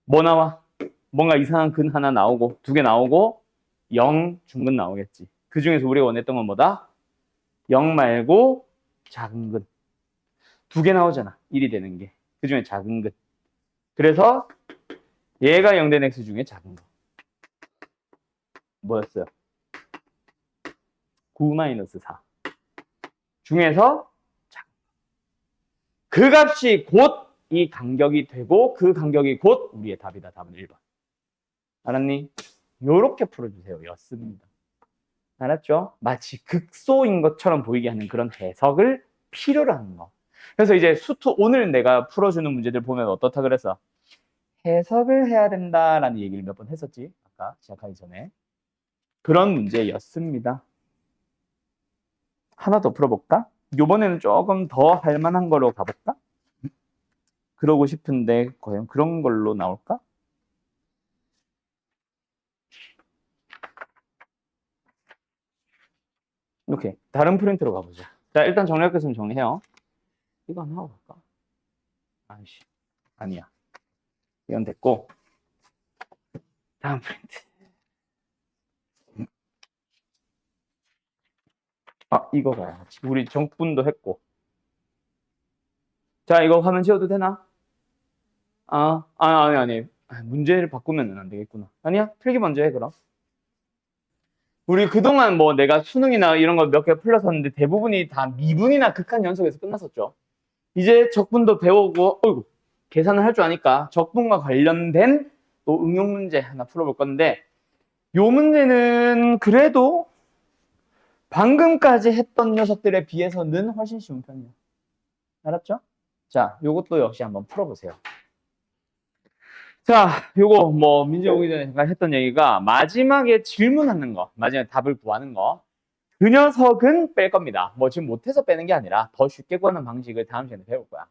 뭐 나와? 뭔가 이상한 근 하나 나오고 2개 나오고 0 중근 나오겠지. 그 중에서 우리가 원했던 건 뭐다? 0 말고 작은 근. 2개 나오잖아. 1이 되는 게. 그 중에 작은 근. 그래서 얘가 0 된 x 중에 작은 거. 뭐였어요? 9-4 중에서 작은 거. 그 값이 곧 이 간격이 되고 그 간격이 곧 우리의 답이다. 답은 1번. 알았니? 요렇게 풀어주세요. 였습니다. 알았죠? 마치 극소인 것처럼 보이게 하는 그런 해석을 필요로 하는 거. 그래서 이제 수투 오늘 내가 풀어주는 문제들 보면 어떻다 그랬어? 해석을 해야 된다라는 얘기를 몇 번 했었지. 아까 시작하기 전에. 그런 문제였습니다. 하나 더 풀어볼까? 요번에는 조금 더 할만한 거로 가볼까? 그러고 싶은데 과연 그런 걸로 나올까? 이렇게 다른 프린트로 가보자. 자, 일단 정리할 것은 정리해요. 이거 하나 하고 갈까? 아이씨, 아니야. 이건 됐고 다음 프린트. 아, 이거 가야지. 우리 정분도 했고. 자, 이거 화면 지워도 되나? 아니. 문제를 바꾸면 안 되겠구나. 아니야? 필기 먼저 해, 그럼. 우리 그동안 뭐 내가 수능이나 이런 거 몇 개 풀렸었는데 대부분이 다 미분이나 극한 연속에서 끝났었죠. 이제 적분도 배우고, 어이구, 계산을 할 줄 아니까 적분과 관련된 또 응용 문제 하나 풀어볼 건데, 요 문제는 그래도 방금까지 했던 녀석들에 비해서는 훨씬 쉬운 편이에요. 알았죠? 자, 요것도 역시 한번 풀어보세요. 자, 요거 뭐 민재 오기 전에 잠깐 했던 얘기가 마지막에 질문하는 거, 마지막에 답을 구하는 거. 그 녀석은 뺄 겁니다. 뭐 지금 못해서 빼는 게 아니라 더 쉽게 구하는 방식을 다음 시간에 배울 거야.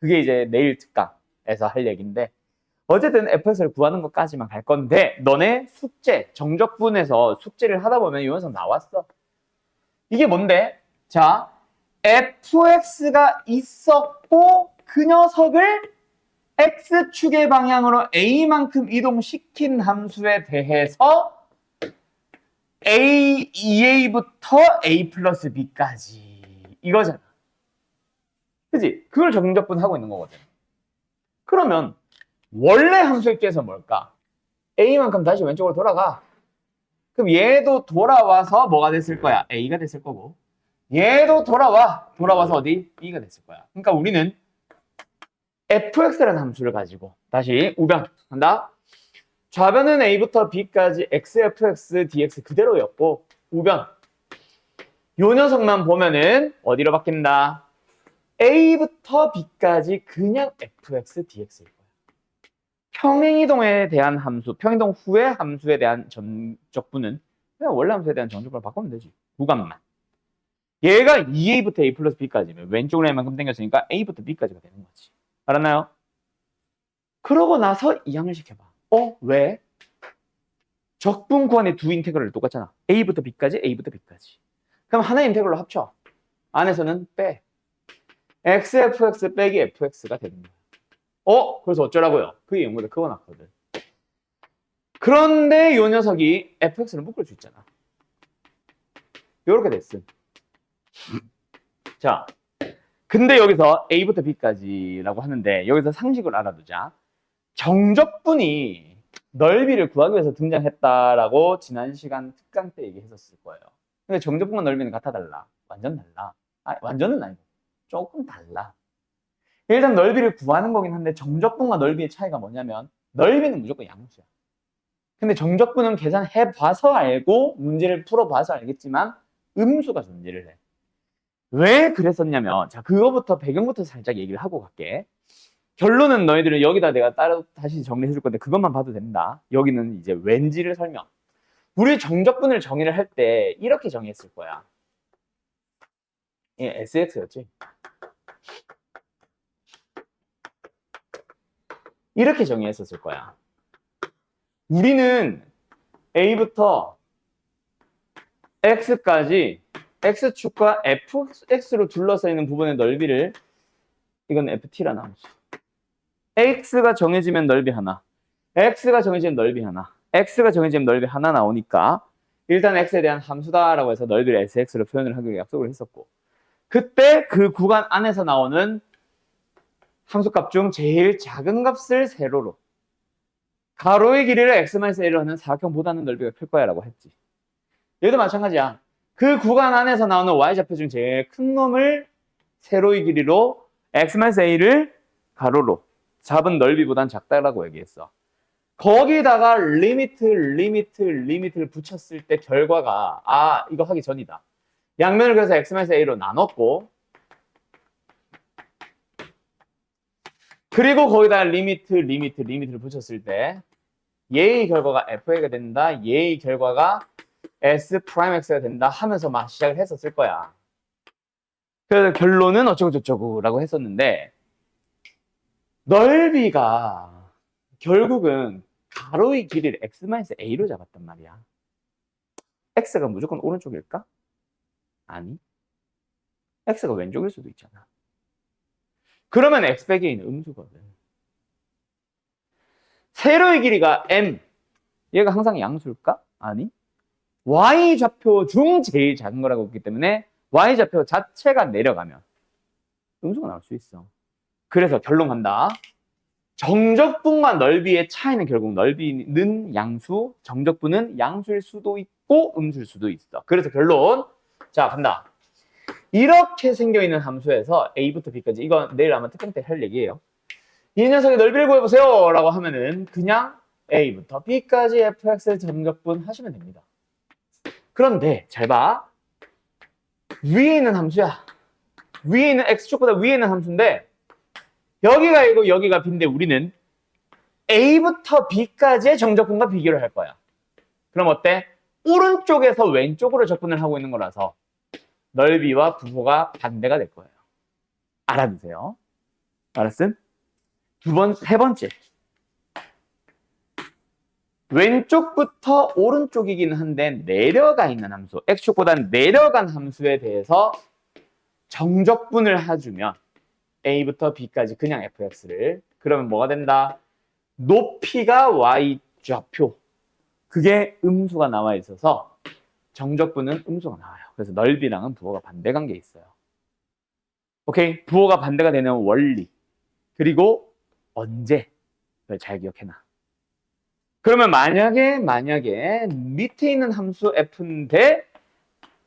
그게 이제 내일 특강에서 할 얘기인데 어쨌든 fx를 구하는 것까지만 갈 건데 너네 숙제, 정적분에서 숙제를 하다 보면 이 녀석 나왔어. 이게 뭔데? 자, fx가 있었고 그 녀석을 x축의 방향으로 a만큼 이동시킨 함수에 대해서 a2a부터 a 플러스 b까지 이거잖아. 그치? 그걸 정적분하고 있는 거거든. 그러면 원래 함수의 입장에서 뭘까? a만큼 다시 왼쪽으로 돌아가. 그럼 얘도 돌아와서 뭐가 됐을 거야? a가 됐을 거고 얘도 돌아와서 어디? b가 됐을 거야. 그러니까 우리는 fx라는 함수를 가지고 다시 우변한다. 좌변은 a부터 b까지 xfx dx 그대로였고 우변 요 녀석만 보면은 어디로 바뀐다? a부터 b까지 그냥 fx dx일 거야. 평행이동에 대한 함수, 평행이동 후의 함수에 대한 전적분은 그냥 원래 함수에 대한 정적분을 바꾸면 되지. 구간만. 얘가 2a부터 a 플러스 b까지면 왼쪽으로 이만큼 당겼으니까 a부터 b까지가 되는 거지. 알았나요? 그러고 나서 이항을 시켜봐. 왜? 적분 구간의 두 인테그럴 똑같잖아. a부터 b까지, a부터 b까지. 그럼 하나의 인테그럴로 합쳐. 안에서는 빼. xfx 빼기 fx가 되는 거야. 그래서 어쩌라고요? 그게 연구를 그어놨거든. 그런데 요 녀석이 fx를 묶을 수 있잖아. 요렇게 됐음. 자, 근데 여기서 a부터 b까지라고 하는데 여기서 상식을 알아두자. 정적분이 넓이를 구하기 위해서 등장했다라고 지난 시간 특강 때 얘기했었을 거예요. 근데 정적분과 넓이는 같아 달라. 완전 달라. 완전은 아니고 조금 달라. 일단 넓이를 구하는 거긴 한데 정적분과 넓이의 차이가 뭐냐면 넓이는 무조건 양수야. 근데 정적분은 계산해봐서 알고 문제를 풀어봐서 알겠지만 음수가 존재를 해. 왜 그랬었냐면 자 그거부터 배경부터 살짝 얘기를 하고 갈게. 결론은 너희들은 여기다 내가 따로 다시 정리해 줄 건데 그것만 봐도 된다. 여기는 이제 왠지를 설명. 우리 정적분을 정의를 할 때 이렇게 정의했을 거야. SX였지. 이렇게 정의했었을 거야. 우리는 A부터 X까지 X축과 FX로 둘러싸여 있는 부분의 넓이를 이건 FT라는 함수. X가 정해지면 넓이 하나, X가 정해지면 넓이 하나, X가 정해지면 넓이 하나 나오니까 일단 X에 대한 함수다라고 해서 넓이를 SX로 표현을 하기로 약속을 했었고 그때 그 구간 안에서 나오는 함수값 중 제일 작은 값을 세로로 가로의 길이를 x-1로 하는 사각형보다는 넓이가 클 거야 라고 했지. 얘도 마찬가지야. 그 구간 안에서 나오는 y좌표 중 제일 큰 놈을 세로의 길이로 x-a를 가로로 잡은 넓이보단 작다라고 얘기했어. 거기다가 리미트를 붙였을 때 결과가 이거 하기 전이다. 양면을 그래서 x-a로 나눴고 그리고 거기다 리미트를 붙였을 때 얘의 결과가 fa가 된다. 얘의 결과가 s'x가 된다 하면서 막 시작을 했었을 거야. 그래서 결론은 어쩌고저쩌고라고 했었는데 넓이가 결국은 가로의 길이를 x-a로 잡았단 말이야. x가 무조건 오른쪽일까? 아니. x가 왼쪽일 수도 있잖아. 그러면 x 빼기 a는 음수거든. 세로의 길이가 m. 얘가 항상 양수일까? 아니. y좌표 중 제일 작은 거라고 했기 때문에 y좌표 자체가 내려가면 음수가 나올 수 있어. 그래서 결론 간다. 정적분과 넓이의 차이는 결국 넓이는 양수, 정적분은 양수일 수도 있고 음수일 수도 있어. 그래서 결론. 자, 간다. 이렇게 생겨있는 함수에서 a부터 b까지, 이건 내일 아마 특강 때 할 얘기예요. 이 녀석의 넓이를 구해보세요 라고 하면은 그냥 a부터 b까지 fx 정적분 하시면 됩니다. 그런데 잘 봐. 위에 있는 함수야. 위에 있는 x축보다 위에 있는 함수인데 여기가 a고 여기가 b인데 우리는 a부터 b까지의 정적분과 비교를 할 거야. 그럼 어때? 오른쪽에서 왼쪽으로 적분을 하고 있는 거라서 넓이와 부호가 반대가 될 거예요. 알아두세요. 알았음? 세 번째. 왼쪽부터 오른쪽이긴 한데 내려가 있는 함수, x축보다는 내려간 함수에 대해서 정적분을 해주면 a부터 b까지 그냥 fx를, 그러면 뭐가 된다? 높이가 y좌표, 그게 음수가 나와 있어서 정적분은 음수가 나와요. 그래서 넓이랑은 부호가 반대 관계에 있어요. 오케이? 부호가 반대가 되는 원리, 그리고 언제, 그걸 잘 기억해놔. 그러면 만약에 밑에 있는 함수 f인데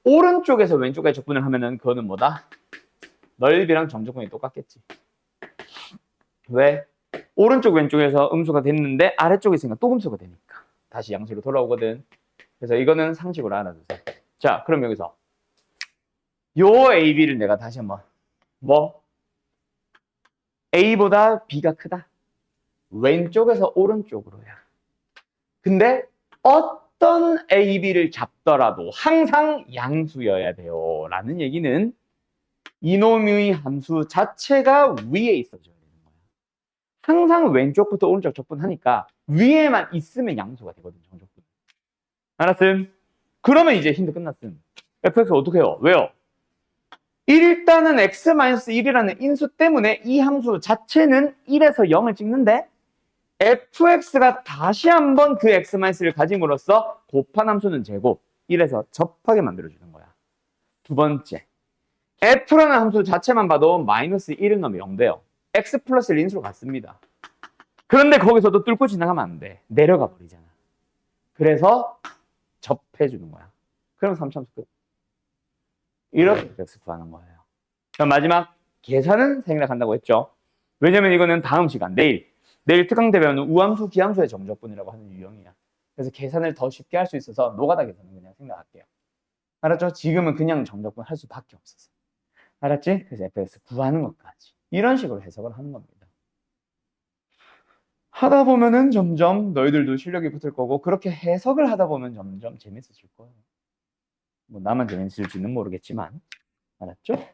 오른쪽에서 왼쪽까지 적분을 하면은 그거는 뭐다? 넓이랑 정적분이 똑같겠지. 왜? 오른쪽 왼쪽에서 음수가 됐는데 아래쪽에 있으니까 또 음수가 되니까 다시 양수로 돌아오거든. 그래서 이거는 상식으로 알아두세요. 자, 그럼 여기서 요 AB를 내가 다시 한번 A보다 B가 크다. 왼쪽에서 오른쪽으로야. 근데 어떤 AB를 잡더라도 항상 양수여야 돼요 라는 얘기는 이놈의 함수 자체가 위에 있어줘야 되는 거야. 항상 왼쪽부터 오른쪽 적분하니까 위에만 있으면 양수가 되거든, 정적분. 알았음? 그러면 이제 힌트 끝났음. fx 어떻게 해요? 왜요? 일단은 x-1이라는 인수 때문에 이 함수 자체는 1에서 0을 찍는데 fx가 다시 한번 그 x-를 가짐으로써 곱한 함수는 제곱, 1에서 접하게 만들어주는 거야. 두 번째, f라는 함수 자체만 봐도 마이너스 1을 넣으면 0 돼요. x 플러스 1 인수로 갔습니다. 그런데 거기서도 뚫고 지나가면 안 돼. 내려가 버리잖아. 그래서 접해주는 거야. 그럼 3참수 끝. 이렇게 fx 구하는 거예요. 그럼 마지막 계산은 생략한다고 했죠. 왜냐면 이거는 다음 시간, 내일 특강 때 배우는 우함수, 기함수의 정적분이라고 하는 유형이야. 그래서 계산을 더 쉽게 할 수 있어서 노가다 계산은 그냥 생각할게요. 알았죠? 지금은 그냥 정적분 할 수밖에 없었어. 알았지? 그래서 fx 구하는 것까지 이런 식으로 해석을 하는 겁니다. 하다 보면은 점점 너희들도 실력이 붙을 거고 그렇게 해석을 하다 보면 점점 재밌어질 거예요. 뭐 나만 재밌을지는 모르겠지만 알았죠?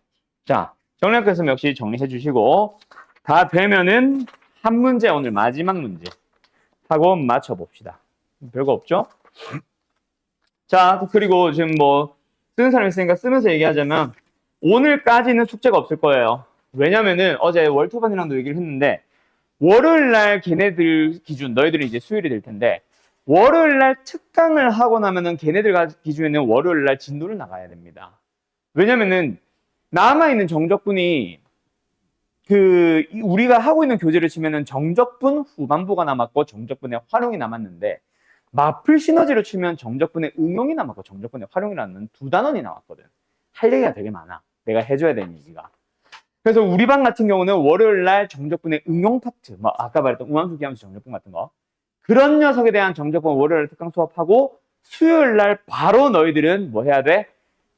자, 정리학교에서 역시 정리해 주시고 다 되면은 한 문제, 오늘 마지막 문제 하고 맞춰봅시다. 별거 없죠? 자, 그리고 지금 뭐 쓰는 사람 있으니까 쓰면서 얘기하자면 오늘까지는 숙제가 없을 거예요. 왜냐면은 어제 월토반이랑도 얘기를 했는데 월요일 날 걔네들 기준, 너희들이 이제 수요일이 될 텐데 월요일 날 특강을 하고 나면은 걔네들 기준에는 월요일 날 진도를 나가야 됩니다. 왜냐면은 남아있는 정적분이 우리가 하고 있는 교재를 치면은 정적분 후반부가 남았고 정적분의 활용이 남았는데 마플 시너지를 치면 정적분의 응용이 남았고 정적분의 활용이라는 두 단원이 나왔거든. 할 얘기가 되게 많아. 내가 해줘야 되는 얘기가. 그래서 우리 반 같은 경우는 월요일 날 정적분의 응용 파트, 뭐 아까 말했던 우함수, 기함수, 정적분 같은 거, 그런 녀석에 대한 정적분 월요일 특강 수업하고 수요일 날 바로 너희들은 뭐 해야 돼?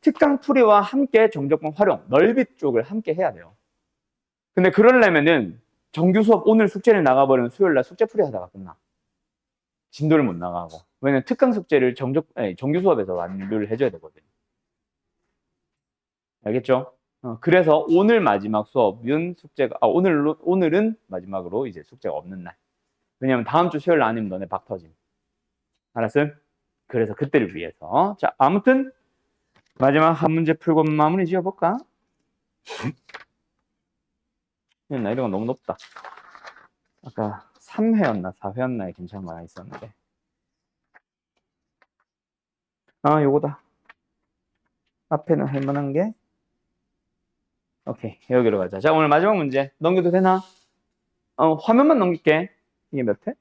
특강 풀이와 함께 정적분 활용, 넓이 쪽을 함께 해야 돼요. 근데 그러려면은 정규 수업 오늘 숙제를 나가버리면 수요일 날 숙제 풀이 하다가 끝나. 진도를 못 나가고. 왜냐면 특강 숙제를 정규 수업에서 완료를 해줘야 되거든. 알겠죠? 그래서 오늘 마지막 수업은 숙제가, 오늘은 마지막으로 이제 숙제가 없는 날. 왜냐면 다음 주 수요일 아니면 너네 박 터짐. 알았어? 그래서 그때를 위해서. 자, 아무튼 마지막 한 문제 풀고 마무리 지어볼까? 난이도가 너무 높다. 아까 3회였나 4회였나에 괜찮은 거 하나 있었는데. 요거다. 앞에는 할만한 게. 오케이, 여기로 가자. 자, 오늘 마지막 문제. 넘겨도 되나? 화면만 넘길게. 이게 몇 회?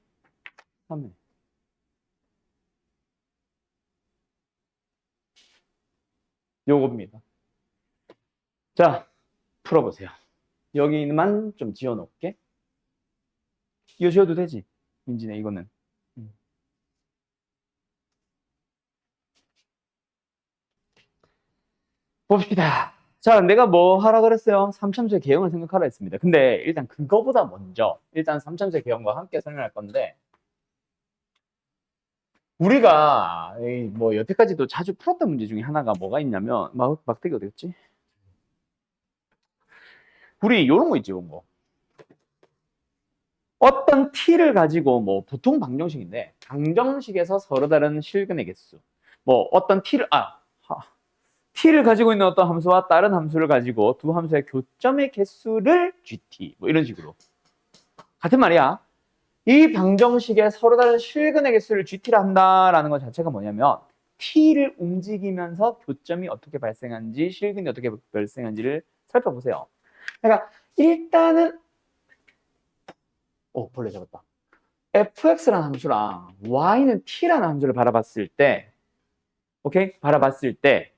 3회. 요겁니다. 자, 풀어보세요. 여기만 좀 지워놓을게. 이거 지워도 되지? 민지네, 이거는. 봅시다. 자, 내가 뭐 하라 그랬어요? 삼참수의 개형을 생각하라 했습니다. 근데 일단 그거보다 먼저 일단 삼참수의 개형과 함께 설명할 건데 우리가 뭐 여태까지도 자주 풀었던 문제 중에 하나가 뭐가 있냐면 막대기 어디 갔지? 우리 이런 거 있지, 이런 거. 어떤 t를 가지고 뭐 보통 방정식인데 방정식에서 서로 다른 실근의 개수 뭐 어떤 t를 가지고 있는 어떤 함수와 다른 함수를 가지고 두 함수의 교점의 개수를 gt 뭐 이런 식으로 같은 말이야. 이 방정식에 서로 다른 실근의 개수를 gt라 한다라는 것 자체가 뭐냐면 t를 움직이면서 교점이 어떻게 발생하는지 실근이 어떻게 발생하는지를 살펴보세요. 그러니까 일단은 벌레 잡았다. fx라는 함수랑 y는 t라는 함수를 바라봤을 때 오케이? 바라봤을 때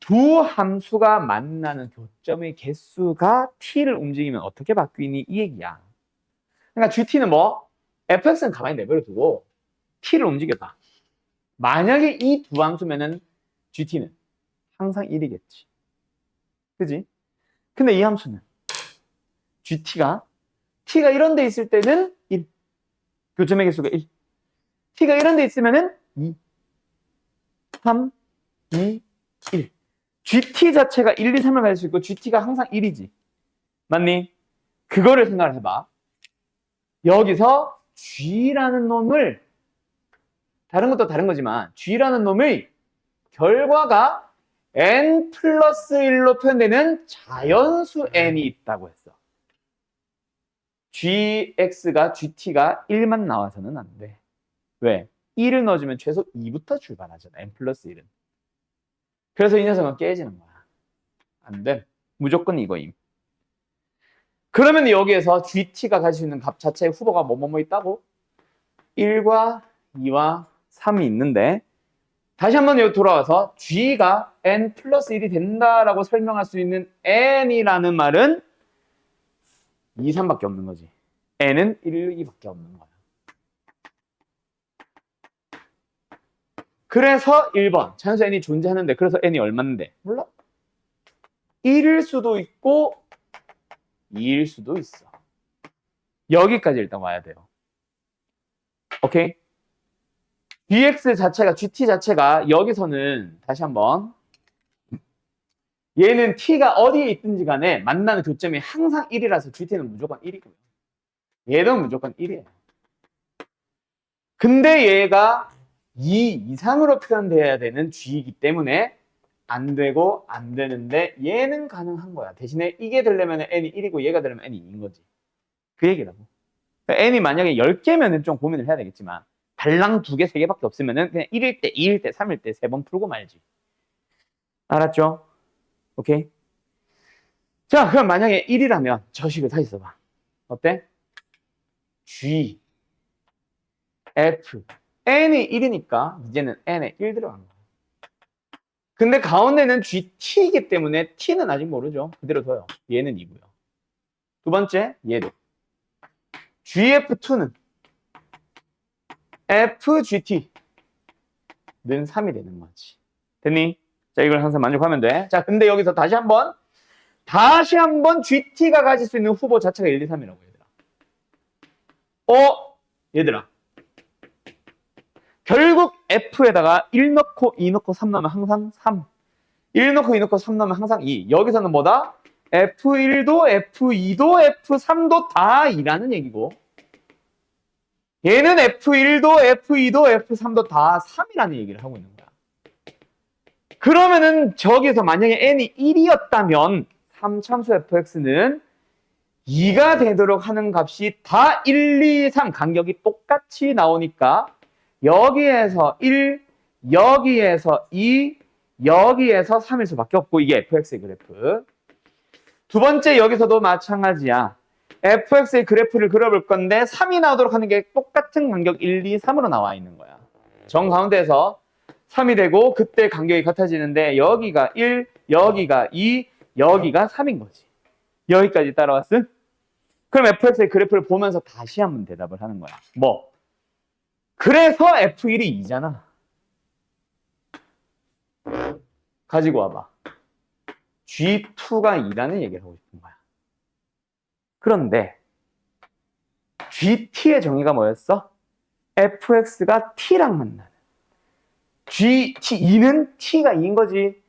두 함수가 만나는 교점의 개수가 t를 움직이면 어떻게 바뀌니? 이 얘기야. 그러니까 gt는 뭐? fx는 가만히 내버려두고 t를 움직였다. 만약에 이 두 함수면은 gt는 항상 1이겠지. 그지? 근데 이 함수는 t가 이런 데 있을 때는 1. 교점의 개수가 1. t가 이런 데 있으면은 2, 3, 2, 1. gt 자체가 1, 2, 3을 가질 수 있고 gt가 항상 1이지. 맞니? 그거를 생각을 해봐. 여기서 g라는 놈을 다른 것도 다른 거지만 g라는 놈의 결과가 n 플러스 1로 표현되는 자연수 n이 있다고 했어. gx가 gt가 1만 나와서는 안 돼. 왜? 1을 넣어주면 최소 2부터 출발하잖아. n 플러스 1은. 그래서 이 녀석은 깨지는 거야. 안 돼. 무조건 이거임. 그러면 여기에서 gt가 가질 수 있는 값 자체의 후보가 뭐뭐 있다고? 1과 2와 3이 있는데 다시 한번 여기 돌아와서 g가 n 플러스 1이 된다라고 설명할 수 있는 n이라는 말은 2, 3밖에 없는 거지. n은 1, 2밖에 없는 거야. 그래서 1번 자연수 n이 존재하는데 그래서 n이 얼마인데? 몰라. 1일 수도 있고 2일 수도 있어. 여기까지 일단 와야 돼요. 오케이? dx 자체가 gt 자체가 여기서는 다시 한번 얘는 t가 어디에 있든지 간에 만나는 교점이 항상 1이라서 gt는 무조건 1이고요. 얘는 무조건 1이에요. 근데 얘가 2 이상으로 표현돼야 되는 g이기 때문에 안 되고 안 되는데 얘는 가능한 거야. 대신에 이게 되려면 n이 1이고 얘가 되려면 n이 2인 거지. 그 얘기라고. 그러니까 n이 만약에 10개면 좀 고민을 해야 되겠지만 달랑 2개, 3개밖에 없으면 그냥 1일 때, 2일 때, 3일 때 3번 풀고 말지. 알았죠? 오케이? 자, 그럼 만약에 1이라면 저 식을 다시 써봐. 어때? G, F, N이 1이니까 이제는 N에 1 들어간 거야. 근데 가운데는 GT이기 때문에 T는 아직 모르죠. 그대로 둬요. 얘는 2고요. 두 번째, 얘도. GF2는 FGT는 3이 되는 거지. 됐니? 자, 이걸 항상 만족하면 돼. 자, 근데 여기서 다시 한번 GT가 가질 수 있는 후보 자체가 1, 2, 3이라고 얘들아. 얘들아. 결국 F에다가 1 넣고 2 넣고 3 넣으면 항상 3. 1 넣고 2 넣고 3 넣으면 항상 2. 여기서는 뭐다? F1도 F2도 F3도 다 2라는 얘기고 얘는 F1도 F2도 F3도 다 3이라는 얘기를 하고 있는 거야. 그러면은 저기서 만약에 n이 1이었다면 3참수 fx는 2가 되도록 하는 값이 다 1, 2, 3 간격이 똑같이 나오니까 여기에서 1, 여기에서 2, 여기에서 3일 수밖에 없고 이게 fx의 그래프. 두 번째 여기서도 마찬가지야. fx의 그래프를 그려볼 건데 3이 나오도록 하는 게 똑같은 간격 1, 2, 3으로 나와 있는 거야. 정 가운데에서 3이 되고 그때 간격이 같아지는데 여기가 1, 여기가 2, 여기가 3인 거지. 여기까지 따라왔음? 그럼 fx의 그래프를 보면서 다시 한번 대답을 하는 거야. 뭐? 그래서 f1이 2잖아. 가지고 와봐. G2가 2라는 얘기를 하고 싶은 거야. 그런데 GT의 정의가 뭐였어? fx가 t랑 만나는. G2는 t가 2인 거지.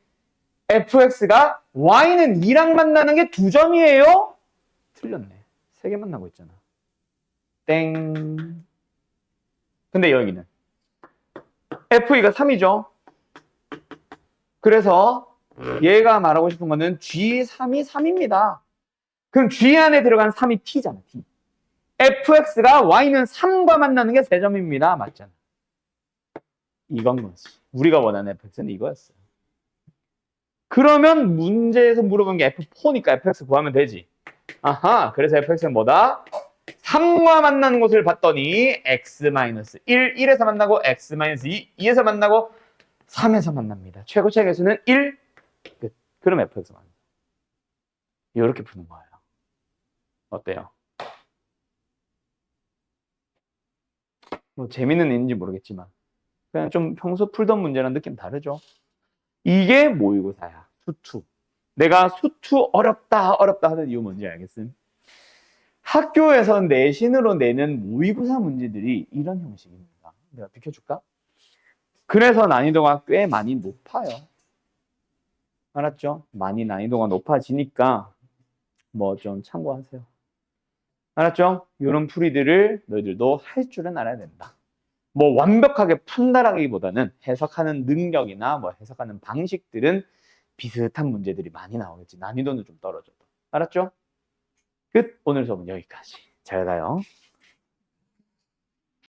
fx가 y는 2랑 만나는 게 2점이에요? 틀렸네. 3개 만나고 있잖아. 땡. 근데 여기는 f2가 3이죠. 그래서 얘가 말하고 싶은 거는 G3이 3입니다. 그럼 G 안에 들어간 3이 t잖아. t. fx가 y는 3과 만나는 게 3점입니다. 맞잖아. 이건 거지. 우리가 원하는 fx는 이거였어. 그러면 문제에서 물어본 게 f4니까 fx 구하면 되지. 아하, 그래서 fx는 뭐다? 3과 만나는 곳을 봤더니 x-1, 1에서 만나고 x-2, 2에서 만나고 3에서 만납니다. 최고차 개수는 1, 끝. 그럼 fx 만나. 이렇게 푸는 거예요. 어때요? 뭐 재미는 있는지 모르겠지만 그냥 좀 평소 풀던 문제랑 느낌 다르죠? 이게 모의고사야. 수투. 내가 수투 어렵다 하는 이유 뭔지 알겠음? 학교에서 내신으로 내는 모의고사 문제들이 이런 형식입니다. 내가 비켜줄까? 그래서 난이도가 꽤 많이 높아요. 알았죠? 많이 난이도가 높아지니까 뭐 좀 참고하세요. 알았죠? 이런 풀이들을 너희들도 할 줄은 알아야 된다. 뭐 완벽하게 푼다라기보다는 해석하는 능력이나 뭐 해석하는 방식들은 비슷한 문제들이 많이 나오겠지. 난이도는 좀 떨어져도. 알았죠? 끝. 오늘 수업은 여기까지. 잘 가요.